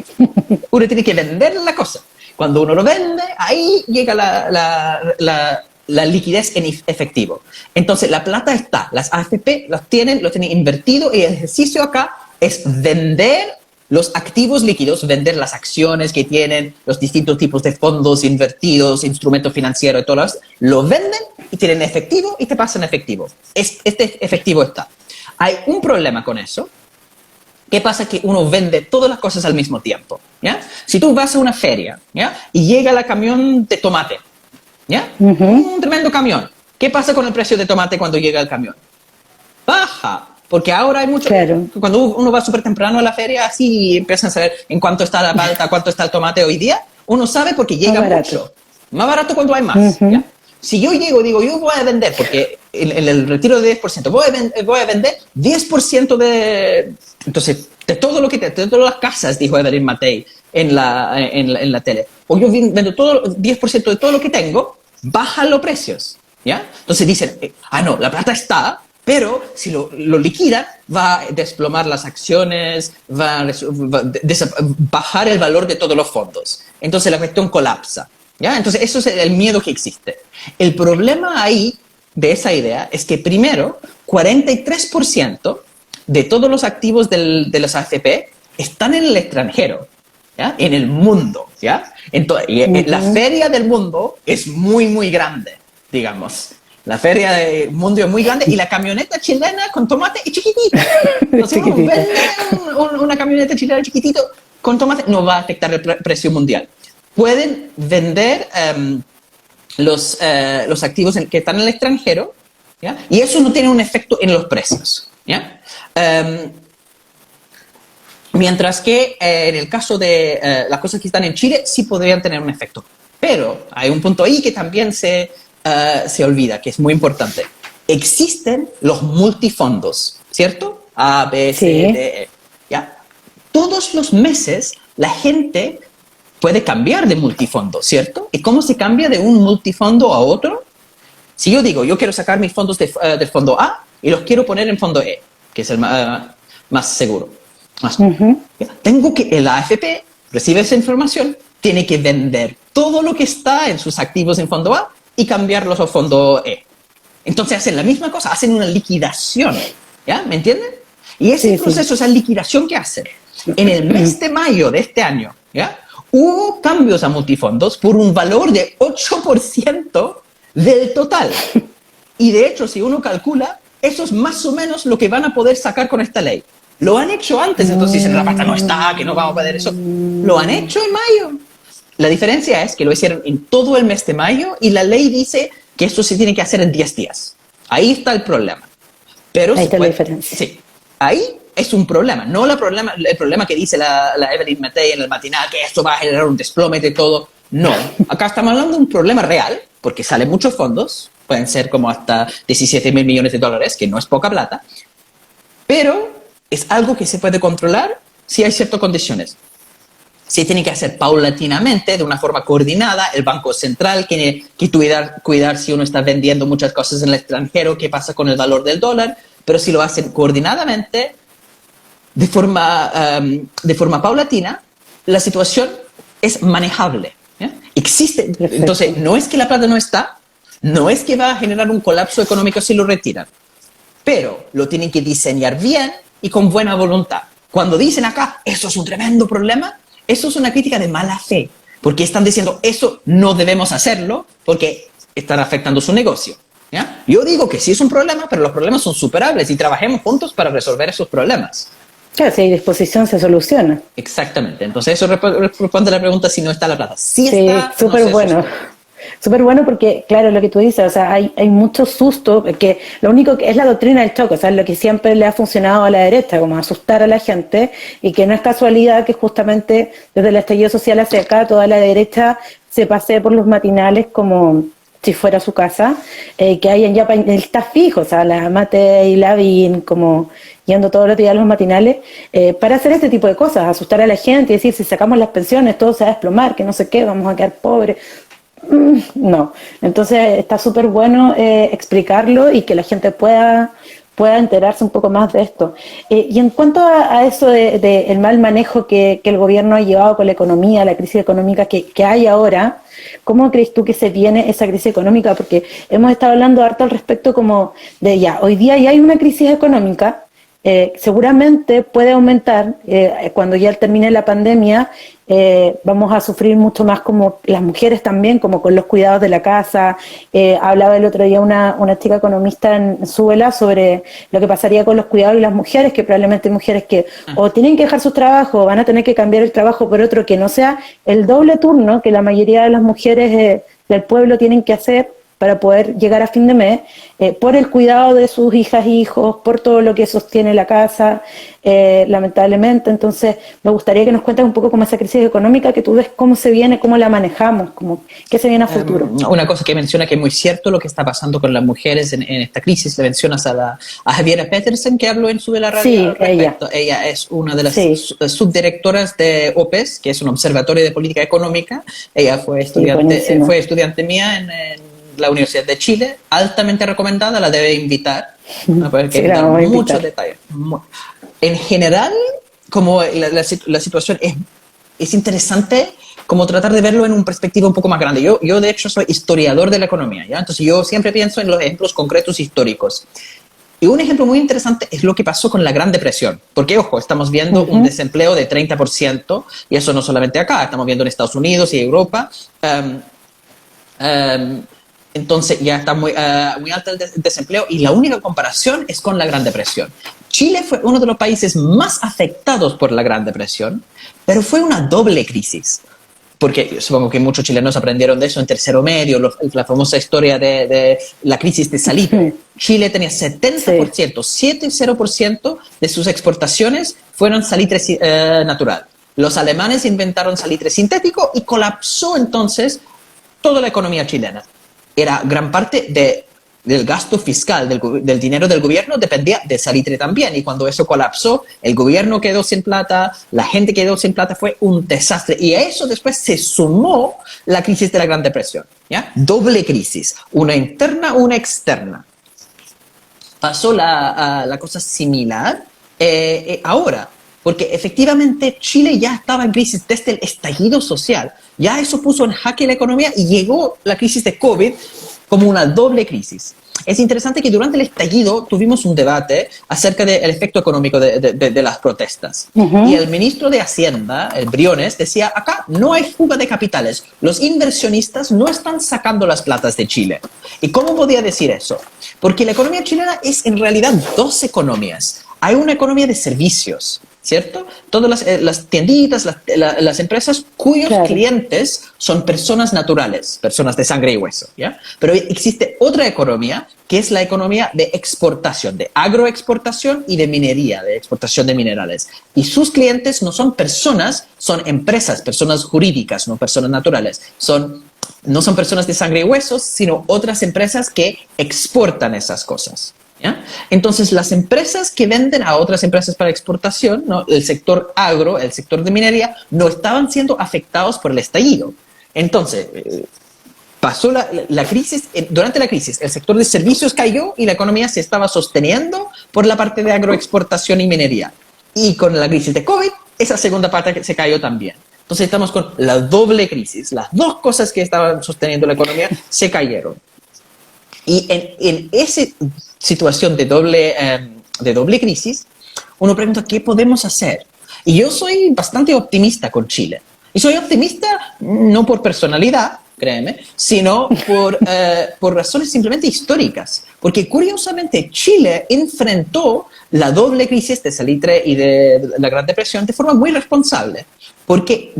Uno tiene que vender la cosa. Cuando uno lo vende, ahí llega la liquidez en efectivo. Entonces la plata está, las AFP lo tienen invertido y el ejercicio acá es vender los activos líquidos, vender las acciones que tienen, los distintos tipos de fondos invertidos, instrumentos financieros y todo eso, lo venden y tienen efectivo y te pasan efectivo. Este efectivo está. Hay un problema con eso. ¿Qué pasa? Que uno vende todas las cosas al mismo tiempo. ¿Ya? Si tú vas a una feria, ¿ya? Y llega el camión de tomate, ¿ya? Un tremendo camión. ¿Qué pasa con el precio de tomate cuando llega el camión? Baja. Porque ahora hay mucho... Claro. Cuando uno va súper temprano a la feria, así empiezan a saber en cuánto está la palta, cuánto está el tomate hoy día. Uno sabe porque llega Más barato. mucho. Más barato cuando hay más. ¿Ya? Si yo llego y digo, yo voy a vender, porque en el retiro de 10%, voy a vender 10% de... Entonces, de todo lo que de todas las casas, dijo Evelyn Matei en la tele. O yo vendo 10% de todo lo que tengo, bajan los precios. ¿Ya? Entonces dicen, no, la plata está, pero si lo liquidan, va a desplomar las acciones, va a bajar el valor de todos los fondos. Entonces la cuestión colapsa. ¿Ya? Entonces eso es el miedo que existe. El problema ahí de esa idea es que primero, 43% de todos los activos de los AFP están en el extranjero, ¿ya? En el mundo. ¿Ya? Entonces, la feria del mundo es muy, muy grande, digamos. La feria del mundo es muy grande y la camioneta chilena con tomate es chiquitita. Entonces, uno vende una camioneta chilena chiquitito con tomate, no va a afectar el precio mundial. Pueden vender los activos que están en el extranjero, ¿ya? Y eso no tiene un efecto en los precios. ¿Ya? Mientras que en el caso de las cosas que están en Chile sí podrían tener un efecto. Pero hay un punto ahí que también se olvida, que es muy importante. Existen los multifondos, ¿cierto? A, B, C, Sí. D, E. ¿Ya? Todos los meses la gente puede cambiar de multifondo, ¿cierto? ¿Y cómo se cambia de un multifondo a otro? Si yo digo, yo quiero sacar mis fondos del fondo A y los quiero poner en fondo E, que es el más seguro. Tengo que, el AFP recibe esa información, tiene que vender todo lo que está en sus activos en fondo A y cambiarlos a fondo E. Entonces hacen la misma cosa, hacen una liquidación. ¿Ya? ¿Me entienden? Y ese proceso, esa liquidación que hacen, en el mes de mayo de este año, ¿ya? Hubo cambios a multifondos por un valor de 8% del total. Y de hecho, si uno calcula, eso es más o menos lo que van a poder sacar con esta ley. Lo han hecho antes, entonces dicen, la plata no está, que no vamos a poder eso. Lo han hecho en mayo. La diferencia es que lo hicieron en todo el mes de mayo y la ley dice que esto se tiene que hacer en 10 días. Ahí está el problema. Pero ahí está la diferencia. Sí, ahí es un problema. No el problema que dice la Evelyn Matei en el matinal, que esto va a generar un desplome de todo. No, acá estamos hablando de un problema real, porque salen muchos fondos, pueden ser como hasta 17.000 millones de dólares, que no es poca plata, pero es algo que se puede controlar si hay ciertas condiciones. Se tiene que hacer paulatinamente, de una forma coordinada. El Banco Central tiene que cuidar si uno está vendiendo muchas cosas en el extranjero, qué pasa con el valor del dólar, pero si lo hacen coordinadamente, de forma paulatina, la situación es manejable. ¿Ya? Existe. Perfecto. Entonces, no es que la plata no está, no es que va a generar un colapso económico si lo retiran, pero lo tienen que diseñar bien y con buena voluntad. Cuando dicen acá, eso es un tremendo problema, eso es una crítica de mala fe, porque están diciendo, eso no debemos hacerlo porque están afectando su negocio. ¿Ya? Yo digo que sí es un problema, pero los problemas son superables y trabajemos juntos para resolver esos problemas. Claro, si hay disposición se soluciona. Exactamente. Entonces eso responde a la pregunta si no está la plata. Sí Sí, está, súper no se bueno. sostiene. Súper bueno porque, claro, lo que tú dices, o sea, hay mucho susto, que lo único que es la doctrina del choque, o sea, lo que siempre le ha funcionado a la derecha, como asustar a la gente, y que no es casualidad que justamente desde el estallido social hacia acá toda la derecha se pase por los matinales como si fuera su casa, que hayan ya panelistas fijos, o sea, la Mate y Lavín, como yendo todos los días a los matinales, para hacer este tipo de cosas, asustar a la gente y decir, si sacamos las pensiones todo se va a desplomar, que no sé qué, vamos a quedar pobres. No, entonces está súper bueno explicarlo y que la gente pueda enterarse un poco más de esto. Y en cuanto a eso de el mal manejo que el gobierno ha llevado con la economía, la crisis económica que hay ahora, ¿cómo crees tú que se viene esa crisis económica? Porque hemos estado hablando harto al respecto como de ya, hoy día ya hay una crisis económica, seguramente puede aumentar cuando ya termine la pandemia. Vamos a sufrir mucho más como las mujeres también, como con los cuidados de la casa. Hablaba el otro día una chica economista en Suela sobre lo que pasaría con los cuidados de las mujeres, que probablemente hay mujeres que o tienen que dejar sus trabajos o van a tener que cambiar el trabajo por otro que no sea el doble turno que la mayoría de las mujeres del pueblo tienen que hacer para poder llegar a fin de mes, por el cuidado de sus hijas e hijos, por todo lo que sostiene la casa, lamentablemente. Entonces, me gustaría que nos cuentes un poco cómo esa crisis económica, que tú ves cómo se viene, cómo la manejamos, qué se viene a futuro. Una cosa que menciona que es muy cierto lo que está pasando con las mujeres en esta crisis, le mencionas a Javiera Petersen, que habló en Sube la Radio. Sí, ella es una de las subdirectoras de OPES, que es un observatorio de política económica. Ella fue estudiante mía en la Universidad de Chile, altamente recomendada, la debe invitar, ¿no? Porque da muchos detalles. En general, como la situación es interesante, como tratar de verlo en una perspectiva un poco más grande. Yo de hecho soy historiador de la economía, ¿ya? Entonces yo siempre pienso en los ejemplos concretos históricos. Y un ejemplo muy interesante es lo que pasó con la Gran Depresión. Porque, ojo, estamos viendo un desempleo de 30%, y eso no solamente acá, estamos viendo en Estados Unidos y Europa. Entonces ya está muy alto el desempleo y la única comparación es con la Gran Depresión. Chile fue uno de los países más afectados por la Gran Depresión, pero fue una doble crisis. Porque supongo que muchos chilenos aprendieron de eso en tercero medio, la famosa historia de la crisis de salitre. Chile tenía 70%, 70% de sus exportaciones fueron salitre natural. Los alemanes inventaron salitre sintético y colapsó entonces toda la economía chilena. Era gran parte del gasto fiscal, del dinero del gobierno, dependía de salitre también. Y cuando eso colapsó, el gobierno quedó sin plata, la gente quedó sin plata, fue un desastre. Y a eso después se sumó la crisis de la Gran Depresión, ¿ya? Doble crisis, una interna, una externa. Pasó la cosa similar ahora, porque efectivamente Chile ya estaba en crisis desde el estallido social. Ya eso puso en jaque la economía y llegó la crisis de COVID como una doble crisis. Es interesante que durante el estallido tuvimos un debate acerca del efecto económico de las protestas. Y el ministro de Hacienda, el Briones, decía, acá no hay fuga de capitales. Los inversionistas no están sacando las platas de Chile. ¿Y cómo podía decir eso? Porque la economía chilena es en realidad dos economías. Hay una economía de servicios, ¿cierto? Todas las tienditas, las empresas cuyos clientes son personas naturales, personas de sangre y hueso, ¿ya? Pero existe otra economía que es la economía de exportación, de agroexportación y de minería, de exportación de minerales. Y sus clientes no son personas, son empresas, personas jurídicas, no personas naturales. No son personas de sangre y huesos, sino otras empresas que exportan esas cosas. ¿Ya? Entonces, las empresas que venden a otras empresas para exportación, ¿no? El sector agro, el sector de minería, no estaban siendo afectados por el estallido. Entonces, pasó la crisis, durante la crisis el sector de servicios cayó y la economía se estaba sosteniendo por la parte de agroexportación y minería. Y con la crisis de COVID, esa segunda parte se cayó también. Entonces, estamos con la doble crisis. Las dos cosas que estaban sosteniendo la economía se cayeron. Y en esa situación de doble crisis, uno pregunta, ¿qué podemos hacer? Y yo soy bastante optimista con Chile. Y soy optimista no por personalidad, créeme, sino por razones simplemente históricas. Porque curiosamente Chile enfrentó la doble crisis de salitre y de la Gran Depresión de forma muy responsable. Porque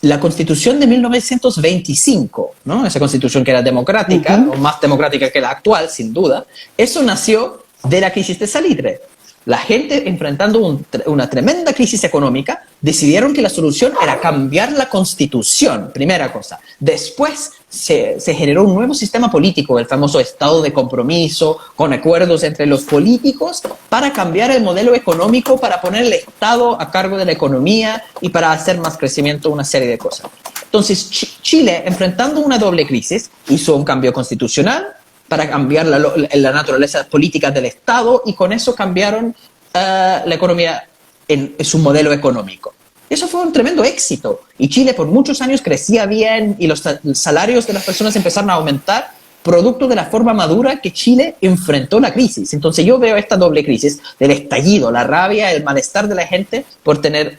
la Constitución de 1925, ¿no? Esa Constitución que era democrática, o más democrática que la actual, sin duda, eso nació de la crisis de salitre. La gente, enfrentando una tremenda crisis económica, decidieron que la solución era cambiar la Constitución, primera cosa. Después se generó un nuevo sistema político, el famoso estado de compromiso, con acuerdos entre los políticos, para cambiar el modelo económico, para poner el Estado a cargo de la economía y para hacer más crecimiento, una serie de cosas. Entonces, Chile, enfrentando una doble crisis, hizo un cambio constitucional, para cambiar la naturaleza política del Estado, y con eso cambiaron la economía en su modelo económico. Eso fue un tremendo éxito, y Chile por muchos años crecía bien y los salarios de las personas empezaron a aumentar, producto de la forma madura que Chile enfrentó la crisis. Entonces yo veo esta doble crisis del estallido, la rabia, el malestar de la gente por tener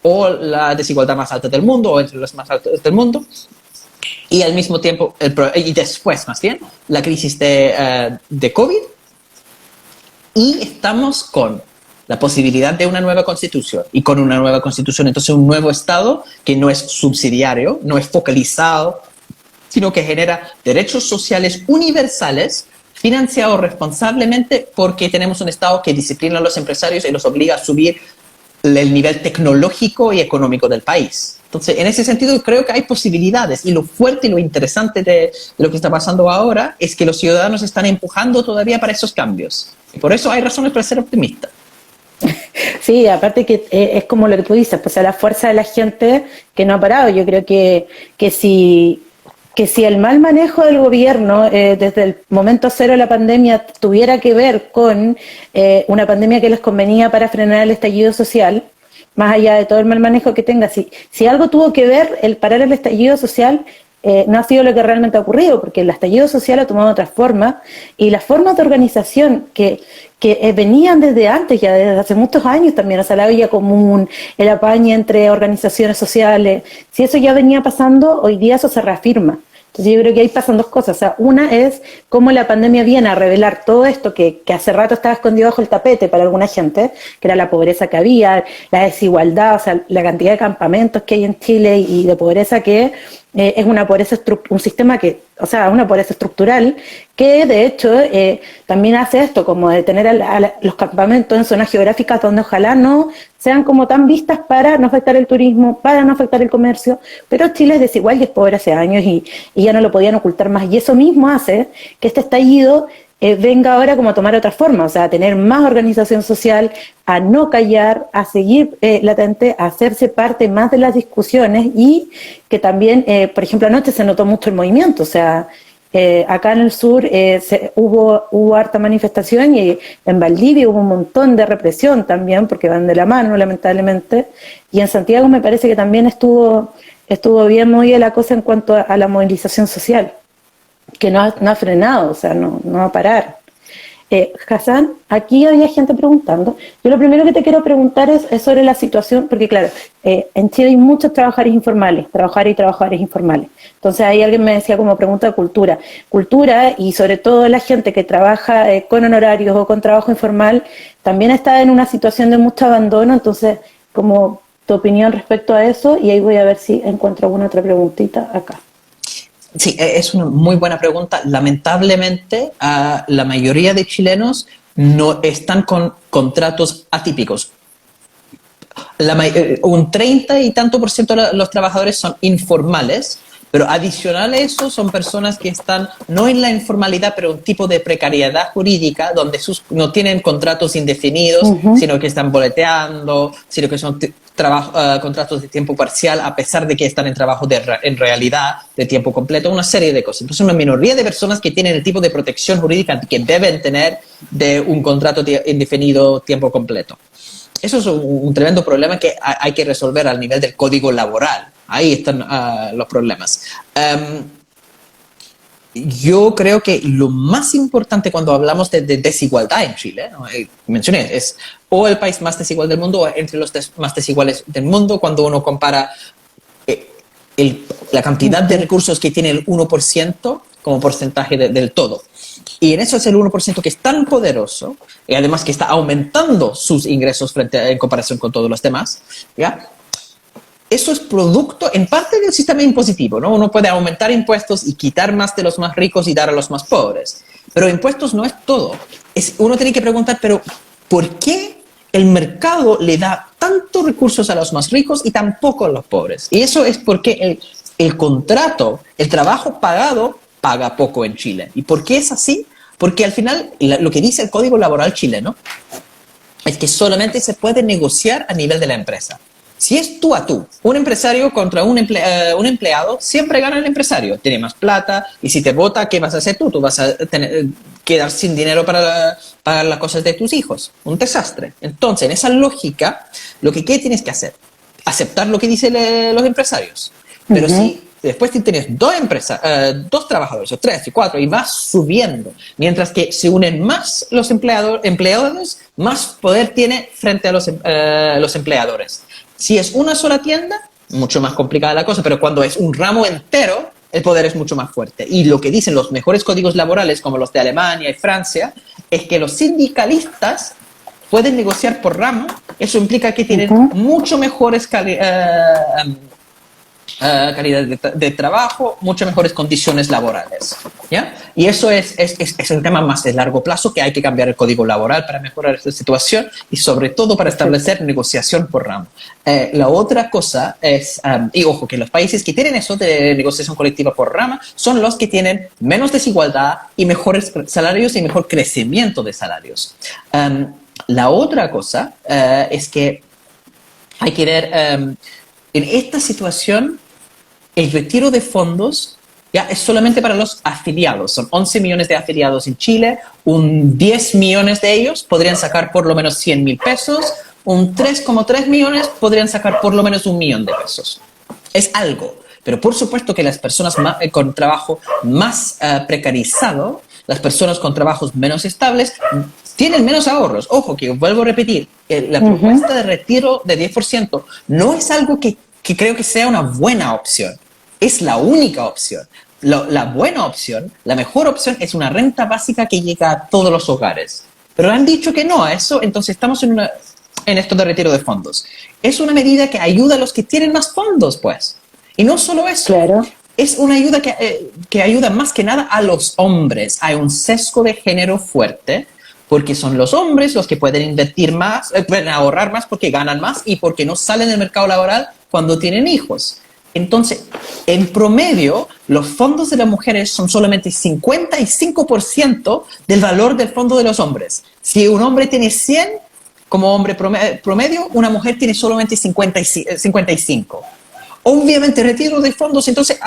o la desigualdad más alta del mundo o entre las más altas del mundo, y al mismo tiempo, y después más bien, la crisis de COVID, y estamos con la posibilidad de una nueva constitución, y con una nueva constitución, entonces un nuevo Estado que no es subsidiario, no es focalizado, sino que genera derechos sociales universales, financiados responsablemente, porque tenemos un Estado que disciplina a los empresarios y los obliga a subir el nivel tecnológico y económico del país. Entonces, en ese sentido, creo que hay posibilidades, y lo fuerte y lo interesante de lo que está pasando ahora es que los ciudadanos están empujando todavía para esos cambios. Y por eso hay razones para ser optimistas. Sí, aparte que es como lo que tú dices, pues a la fuerza de la gente que no ha parado. Yo creo que si el mal manejo del gobierno desde el momento cero de la pandemia tuviera que ver con una pandemia que les convenía para frenar el estallido social, más allá de todo el mal manejo que tenga, si algo tuvo que ver el parar el estallido social, no ha sido lo que realmente ha ocurrido, porque el estallido social ha tomado otras formas, y las formas de organización que venían desde antes, ya desde hace muchos años también, o sea, la olla común, el apañe entre organizaciones sociales, si eso ya venía pasando, hoy día eso se reafirma. Entonces yo creo que ahí pasan dos cosas, o sea, una es cómo la pandemia viene a revelar todo esto que hace rato estaba escondido bajo el tapete para alguna gente, que era la pobreza que había, la desigualdad, o sea, la cantidad de campamentos que hay en Chile y de pobreza que es una pobreza, un sistema que, o sea, una pobreza estructural que de hecho también hace esto, como de tener a los campamentos en zonas geográficas donde ojalá no sean como tan vistas para no afectar el turismo, para no afectar el comercio, pero Chile es desigual y es pobre hace años y ya no lo podían ocultar más, y eso mismo hace que este estallido venga ahora como a tomar otra forma, o sea, a tener más organización social, a no callar, a seguir latente, a hacerse parte más de las discusiones, y que también, por ejemplo, anoche se notó mucho el movimiento, o sea, acá en el sur hubo harta manifestación, y en Valdivia hubo un montón de represión también, porque van de la mano, lamentablemente, y en Santiago me parece que también estuvo bien movida la cosa en cuanto a la movilización social, que no ha frenado, o sea, no va a parar. Hassan, aquí había gente preguntando. Yo lo primero que te quiero preguntar es sobre la situación, porque claro, en Chile hay muchos trabajadores informales. Entonces ahí alguien me decía como pregunta de cultura, y sobre todo la gente que trabaja con honorarios o con trabajo informal, también está en una situación de mucho abandono. Entonces, como tu opinión respecto a eso, y ahí voy a ver si encuentro alguna otra preguntita acá. Sí, es una muy buena pregunta. Lamentablemente, la mayoría de chilenos no están con contratos atípicos. Un 30 y tanto por ciento de los trabajadores son informales, pero adicional a eso son personas que están no en la informalidad, pero un tipo de precariedad jurídica donde no tienen contratos indefinidos, sino que están boleteando, sino que son contratos de tiempo parcial, a pesar de que están en trabajo en realidad de tiempo completo, una serie de cosas. Entonces, una minoría de personas que tienen el tipo de protección jurídica que deben tener de un contrato indefinido tiempo completo. Eso es un tremendo problema que hay que resolver al nivel del código laboral. Ahí están los problemas. yo creo que lo más importante cuando hablamos de desigualdad en Chile, ¿no? Mencioné, es o el país más desigual del mundo o entre los más desiguales del mundo cuando uno compara la cantidad de recursos que tiene el 1% como porcentaje del todo. Y en eso es el 1% que es tan poderoso, y además que está aumentando sus ingresos en comparación con todos los demás, ¿ya? Eso es producto, en parte, del sistema impositivo, ¿no? Uno puede aumentar impuestos y quitar más de los más ricos y dar a los más pobres. Pero impuestos no es todo. Uno tiene que preguntar, pero ¿por qué el mercado le da tantos recursos a los más ricos y tan poco a los pobres? Y eso es porque el contrato, el trabajo pagado, paga poco en Chile. ¿Y por qué es así? Porque al final, lo que dice el Código Laboral chileno es que solamente se puede negociar a nivel de la empresa. Si es tú a tú, un empresario contra un empleado, siempre gana el empresario. Tiene más plata y si te vota, ¿qué vas a hacer tú? Tú vas a quedar sin dinero para pagar las cosas de tus hijos. Un desastre. Entonces, en esa lógica, ¿qué tienes que hacer? Aceptar lo que dicen los empresarios. Pero si después tienes dos trabajadores, o 3 y 4, y vas subiendo, mientras que se unen más los empleadores, más poder tiene frente a los empleadores. Si es una sola tienda, mucho más complicada la cosa, pero cuando es un ramo entero, el poder es mucho más fuerte. Y lo que dicen los mejores códigos laborales, como los de Alemania y Francia, es que los sindicalistas pueden negociar por ramo. Eso implica que tienen mucho mejores calidad de trabajo, muchas mejores condiciones laborales, ¿ya? Y eso es un tema más de largo plazo, que hay que cambiar el código laboral para mejorar esta situación y sobre todo para establecer negociación por ramo. La otra cosa es, y ojo, que los países que tienen eso de negociación colectiva por rama son los que tienen menos desigualdad y mejores salarios y mejor crecimiento de salarios. La otra cosa es que hay que ver, en esta situación, el retiro de fondos ya es solamente para los afiliados. Son 11 millones de afiliados en Chile. 10 millones de ellos podrían sacar por lo menos 100.000 pesos. 3,3 millones podrían sacar por lo menos 1 millón de pesos. Es algo. Pero por supuesto que las personas con trabajo más precarizado, las personas con trabajos menos estables, tienen menos ahorros. Ojo, que vuelvo a repetir, la propuesta de retiro de 10% no es algo que creo que sea una buena opción. Es la única opción. La buena opción, la mejor opción, es una renta básica que llega a todos los hogares. Pero han dicho que no a eso, entonces estamos en esto de retiro de fondos. Es una medida que ayuda a los que tienen más fondos, pues. Y no solo eso. Claro. Es una ayuda que ayuda más que nada a los hombres. Hay un sesgo de género fuerte, porque son los hombres los que pueden invertir más, pueden ahorrar más porque ganan más y porque no salen del mercado laboral cuando tienen hijos. Entonces, en promedio, los fondos de las mujeres son solamente 55% del valor del fondo de los hombres. Si un hombre tiene 100, como hombre promedio, una mujer tiene solamente 55. Obviamente, retiro de fondos, entonces,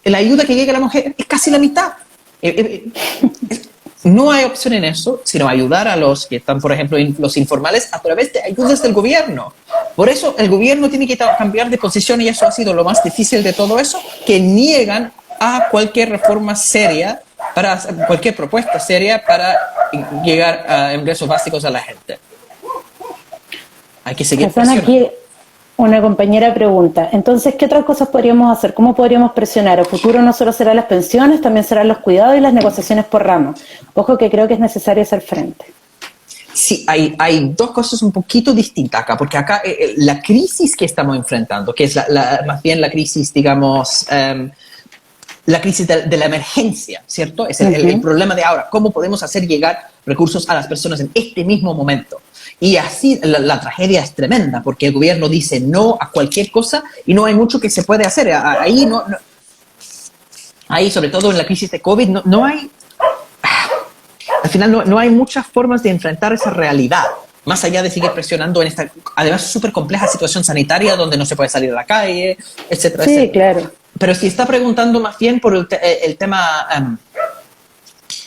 la ayuda que llega a la mujer es casi la mitad. No hay opción en eso, sino ayudar a los que están, por ejemplo, los informales a través de ayudas del gobierno. Por eso el gobierno tiene que cambiar de posición y eso ha sido lo más difícil de todo eso, que niegan a cualquier reforma seria, cualquier propuesta seria para llegar a ingresos básicos a la gente. Hay que seguir presionando. Aquí una compañera pregunta, entonces, ¿qué otras cosas podríamos hacer? ¿Cómo podríamos presionar? ¿El futuro no solo serán las pensiones, también serán los cuidados y las negociaciones por ramos? Ojo que creo que es necesario hacer frente. Sí, hay dos cosas un poquito distintas acá, porque acá la crisis que estamos enfrentando, que es más bien la crisis, digamos, la crisis de la emergencia, ¿cierto? Es el problema de ahora, ¿cómo podemos hacer llegar recursos a las personas en este mismo momento? Y así la tragedia es tremenda, porque el gobierno dice no a cualquier cosa y no hay mucho que se puede hacer. Ahí, sobre todo en la crisis de COVID, no hay... Al final no hay muchas formas de enfrentar esa realidad, más allá de seguir presionando en esta, además, súper compleja situación sanitaria donde no se puede salir a la calle, etcétera, sí, etcétera. Claro. Pero si está preguntando más bien por el tema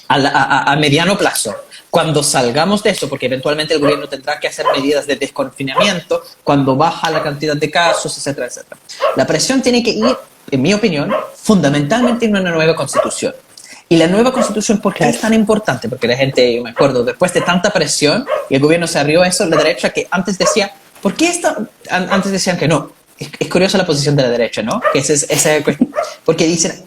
a mediano plazo, cuando salgamos de eso, porque eventualmente el gobierno tendrá que hacer medidas de desconfinamiento, cuando baja la cantidad de casos, etcétera, etcétera. La presión tiene que ir, en mi opinión, fundamentalmente en una nueva constitución. Y la nueva constitución, ¿por qué es tan importante? Porque la gente, yo me acuerdo, después de tanta presión, y el gobierno se arrió a eso, la derecha que antes decía, ¿por qué antes decían que no? Es curiosa la posición de la derecha, ¿no? Que porque dicen,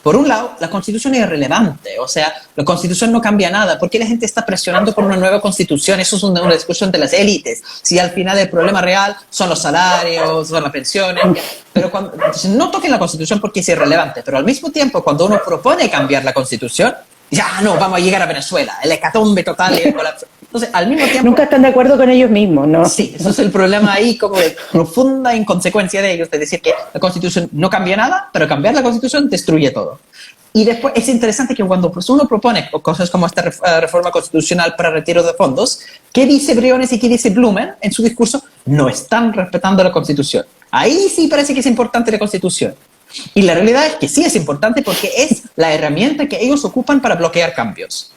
por un lado, la constitución es irrelevante, o sea, la constitución no cambia nada. ¿Por qué la gente está presionando por una nueva constitución? Eso es una discusión de las élites. Si al final el problema real son los salarios, son las pensiones. Pero entonces no toquen la constitución porque es irrelevante. Pero al mismo tiempo, cuando uno propone cambiar la constitución, ya no, vamos a llegar a Venezuela, el hecatombe total y el colapso. Entonces, al mismo tiempo... Nunca están de acuerdo con ellos mismos, ¿no? Sí, eso es el problema ahí, como de profunda inconsecuencia de ellos, de decir que la Constitución no cambia nada, pero cambiar la Constitución destruye todo. Y después es interesante que cuando uno propone cosas como esta reforma constitucional para retiro de fondos, ¿qué dice Briones y qué dice Blumen en su discurso? No están respetando la Constitución. Ahí sí parece que es importante la Constitución. Y la realidad es que sí es importante porque es la herramienta que ellos ocupan para bloquear cambios.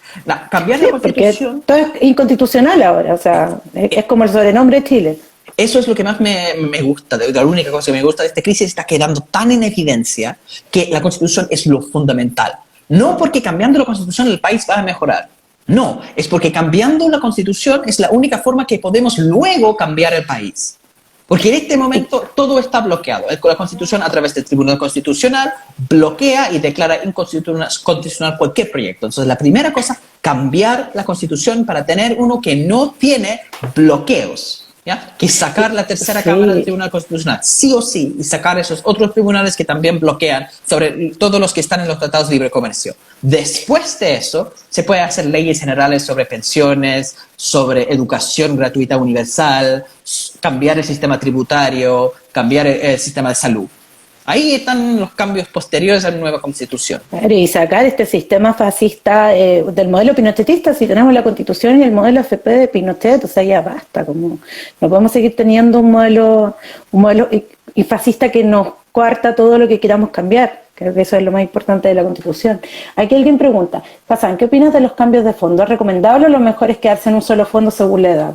Cambiar la Constitución... Todo es inconstitucional ahora, o sea, es como el sobrenombre de Chile. Eso es lo que más me gusta, la única cosa que me gusta de esta crisis está quedando tan en evidencia que la Constitución es lo fundamental. No porque cambiando la Constitución el país va a mejorar. No, es porque cambiando la Constitución es la única forma que podemos luego cambiar el país. Porque en este momento todo está bloqueado. La Constitución, a través del Tribunal Constitucional, bloquea y declara inconstitucional cualquier proyecto. Entonces, la primera cosa, cambiar la Constitución para tener uno que no tiene bloqueos. ¿Ya? Que sacar la tercera cámara del Tribunal Constitucional, sí o sí, y sacar esos otros tribunales que también bloquean sobre todos los que están en los tratados de libre comercio. Después de eso, se puede hacer leyes generales sobre pensiones, sobre educación gratuita universal, cambiar el sistema tributario, cambiar el sistema de salud. Ahí están los cambios posteriores a la nueva Constitución. Y sacar este sistema fascista del modelo pinochetista, si tenemos la Constitución y el modelo FP de Pinochet, o sea, ya basta, como no podemos seguir teniendo un modelo y fascista que nos coarta todo lo que queramos cambiar. Creo que eso es lo más importante de la Constitución. Aquí alguien pregunta, Hassan, ¿qué opinas de los cambios de fondo? ¿Es recomendable o lo mejor es quedarse en un solo fondo según la edad?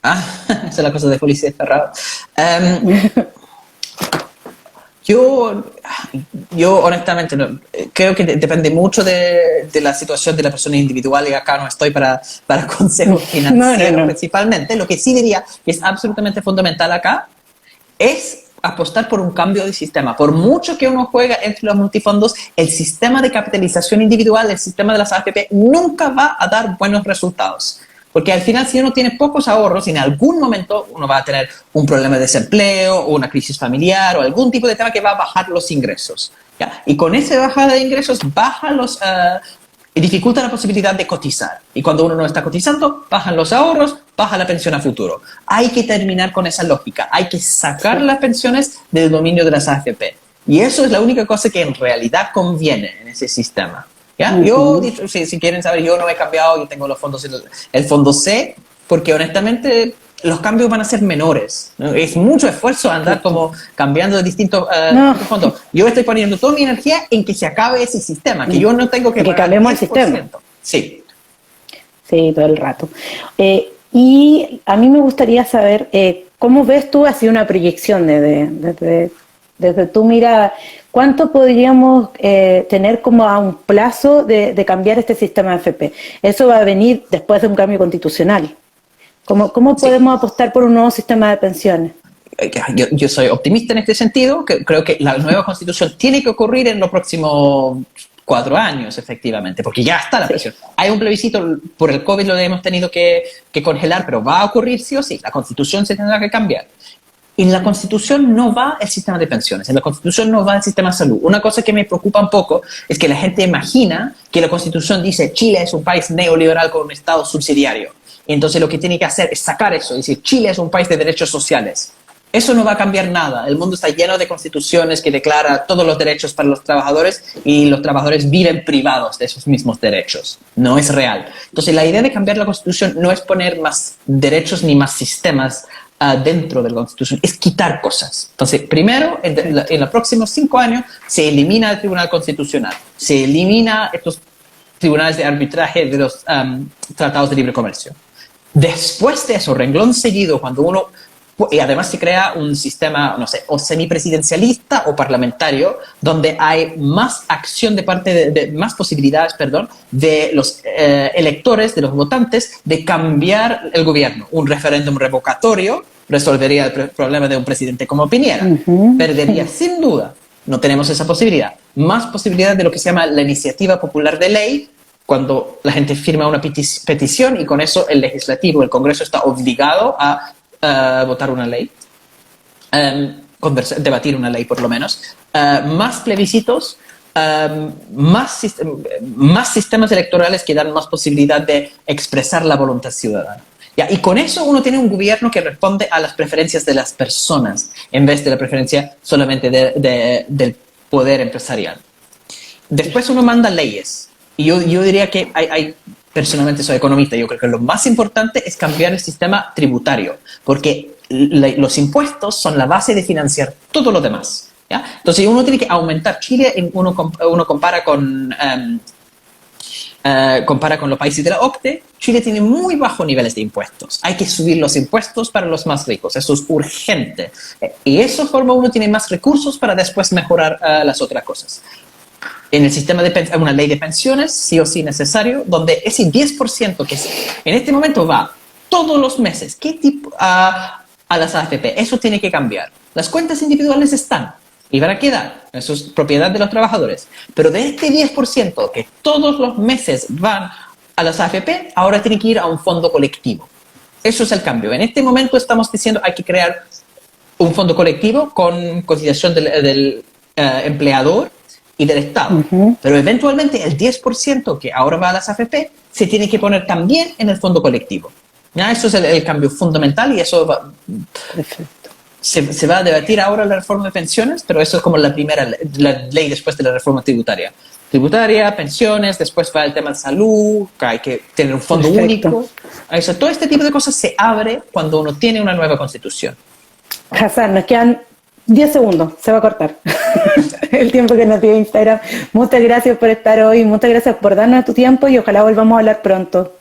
Esa es la cosa de Ulises Ferrado. Yo honestamente creo que depende mucho de la situación de la persona individual y acá no estoy para consejos financieros principalmente. Lo que sí diría que es absolutamente fundamental acá es apostar por un cambio de sistema. Por mucho que uno juega entre los multifondos, el sistema de capitalización individual, el sistema de las AFP, nunca va a dar buenos resultados. Porque al final, si uno tiene pocos ahorros, en algún momento uno va a tener un problema de desempleo o una crisis familiar o algún tipo de tema que va a bajar los ingresos. ¿Ya? Y con esa bajada de ingresos y dificulta la posibilidad de cotizar. Y cuando uno no está cotizando, bajan los ahorros, baja la pensión a futuro. Hay que terminar con esa lógica. Hay que sacar las pensiones del dominio de las AFP. Y eso es la única cosa que en realidad conviene en ese sistema. ¿Ya? Yo, si quieren saber, yo no he cambiado, yo tengo los fondos, el fondo C, porque honestamente los cambios van a ser menores, ¿no? Es mucho esfuerzo andar como cambiando de distintos fondos. Yo estoy poniendo toda mi energía en que se acabe ese sistema, que yo no tengo que cambiemos el sistema. Sí. Sí, todo el rato. Y a mí me gustaría saber, ¿cómo ves tú así una proyección desde tu mirada? ¿Cuánto podríamos tener como a un plazo de cambiar este sistema de FP? Eso va a venir después de un cambio constitucional. ¿Cómo podemos apostar por un nuevo sistema de pensiones? Yo soy optimista en este sentido, que creo que la nueva constitución tiene que ocurrir en los próximos 4 años, efectivamente, porque ya está la presión. Hay un plebiscito, por el COVID lo hemos tenido que congelar, pero va a ocurrir sí o sí, la constitución se tendrá que cambiar. En la Constitución no va el sistema de pensiones, en la Constitución no va el sistema de salud. Una cosa que me preocupa un poco es que la gente imagina que la Constitución dice Chile es un país neoliberal con un Estado subsidiario. Y entonces lo que tiene que hacer es sacar eso, y decir Chile es un país de derechos sociales. Eso no va a cambiar nada. El mundo está lleno de constituciones que declaran todos los derechos para los trabajadores y los trabajadores viven privados de esos mismos derechos. No es real. Entonces la idea de cambiar la Constitución no es poner más derechos ni más sistemas dentro de la Constitución, es quitar cosas. Entonces, primero, en los próximos 5 años, se elimina el Tribunal Constitucional, se elimina estos tribunales de arbitraje de los tratados de libre comercio. Después de eso, renglón seguido, cuando uno Y además se crea un sistema, no sé, o semipresidencialista o parlamentario, donde hay más acción de parte más posibilidades, perdón, de los electores, de los votantes, de cambiar el gobierno. Un referéndum revocatorio resolvería el problema de un presidente como Piñera. Perdería sin duda. No tenemos esa posibilidad. Más posibilidad de lo que se llama la iniciativa popular de ley, cuando la gente firma una petición y con eso el legislativo, el Congreso está obligado a votar una ley, debatir una ley por lo menos, más plebiscitos, más sistemas electorales que dan más posibilidad de expresar la voluntad ciudadana. ¿Ya? Y con eso uno tiene un gobierno que responde a las preferencias de las personas, en vez de la preferencia solamente del poder empresarial. Después uno manda leyes. Y yo diría que personalmente soy economista, yo creo que lo más importante es cambiar el sistema tributario, porque los impuestos son la base de financiar todo lo demás. ¿Ya? Entonces uno tiene que aumentar. Chile, uno compara con los países de la OCDE, Chile tiene muy bajos niveles de impuestos. Hay que subir los impuestos para los más ricos, eso es urgente. Y eso forma uno tiene más recursos para después mejorar las otras cosas. En el sistema de una ley de pensiones, sí o sí necesario, donde ese 10% que en este momento va todos los meses, ¿qué tipo a las AFP? Eso tiene que cambiar. Las cuentas individuales están y van a quedar, eso es propiedad de los trabajadores. Pero de este 10% que todos los meses van a las AFP, ahora tiene que ir a un fondo colectivo. Eso es el cambio. En este momento estamos diciendo hay que crear un fondo colectivo con cotización del empleador y del Estado. Pero eventualmente el 10% que ahora va a las AFP se tiene que poner también en el fondo colectivo. ¿Ya? Eso es el cambio fundamental y eso se va a debatir ahora la reforma de pensiones, pero eso es como la ley después de la reforma tributaria. Tributaria, pensiones, después va el tema de salud, que hay que tener un fondo único. Eso, todo este tipo de cosas se abre cuando uno tiene una nueva constitución. Hassan, nos quedan 10 segundos, se va a cortar el tiempo que nos dio Instagram. Muchas gracias por estar hoy, muchas gracias por darnos tu tiempo y ojalá volvamos a hablar pronto.